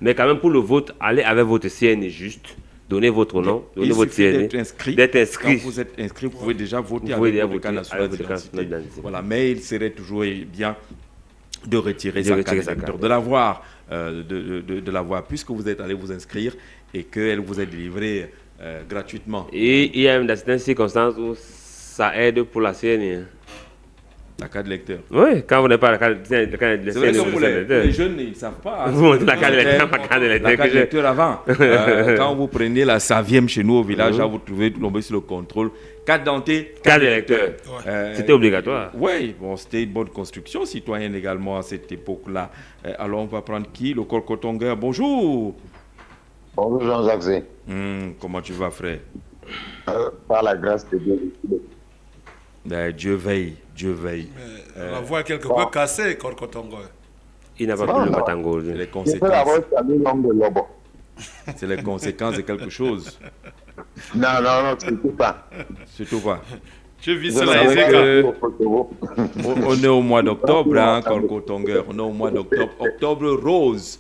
Mais quand même, pour le vote, allez avec votre CNI juste, donnez votre nom, donnez votre CNI. D'être inscrit. Quand vous êtes inscrit, vous pouvez déjà voter avec votre carte nationale d'identité. Voilà, mais il serait toujours bien de retirer sa carte, de l'avoir, de l'avoir, puisque vous êtes allé vous inscrire et qu'elle vous est délivrée gratuitement. Et il y a même dans certaines circonstances où ça aide pour la CNI. La carte d'électeur. Oui, quand vous n'avez pas la carte C'est vrai que pour les jeunes, ils ne savent pas. Vous montrez la carte d'électeur, La carte d'électeur avant. Quand vous prenez la 100e chez nous au village, là, vous trouvez tomber sur le contrôle. Carte d'identité, carte d'électeur. C'était obligatoire. Oui, bon, c'était une bonne construction citoyenne également à cette époque-là. Alors, on va prendre qui? Le Kolkotongueur. Bonjour. Bonjour Jean-Jacques. Comment tu vas, frère? Par la grâce de Dieu. Dieu veille, Dieu veille. La voix est quelque peu cassée, Kolkotongo. Il n'a pas pu le matango. Les conséquences. C'est les conséquences de quelque chose. Non, surtout pas. Surtout pas. Je vis cela, Ezeka. On est au mois d'octobre, hein, Kolkotongueur. On est au mois d'octobre. Octobre rose.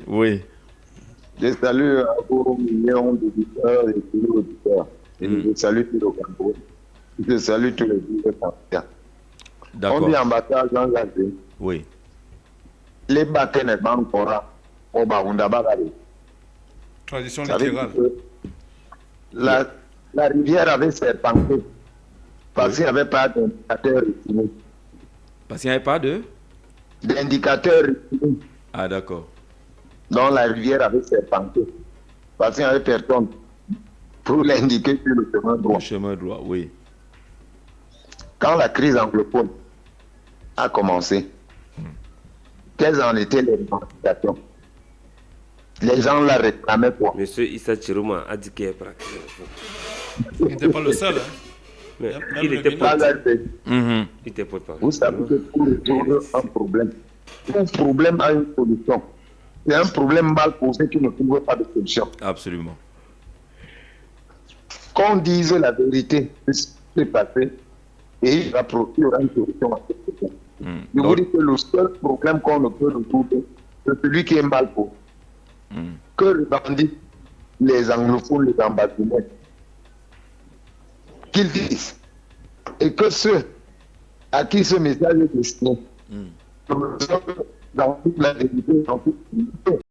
Oui. Je salue vos millions d'auditeurs et d'auditeurs. Et je salue tous les Cameroun. Je salue tous les Camerounais. D'accord. On dit en bataille, Jean-Jacques. Oui. Les batailles ne sont pas au Barunda Bagari. Tradition littérale. La rivière avait serpenté. Parce qu'il n'y avait pas d'indicateur retenu. Parce qu'il n'y avait pas d'indicateur retenu. Ah, d'accord. Donc la rivière avait serpenté. Parce qu'il n'y avait personne pour l'indiquer sur le chemin droit. Le chemin droit, oui. Quand la crise anglophone a commencé, quelles en étaient les revendications? Les gens la réclamaient quoi? Monsieur Issa Chirouma a dit qu'il est pratique. Il n'était pas le seul. Hein. Mais il était pas. Il était pas. Vous savez que pour résoudre un problème a une solution. C'est un problème mal posé qui ne trouve pas de solution. Absolument. Qu'on dise la vérité de ce qui s'est passé et il va procurer une solution à ce problème. Je vous dis que le seul problème qu'on ne peut résoudre, c'est celui qui est mal posé. Que revendiquent les anglophones, les ambassadeurs, qu'ils disent. Et que ceux à qui ce message est destiné, dans toute la vérité, dans toute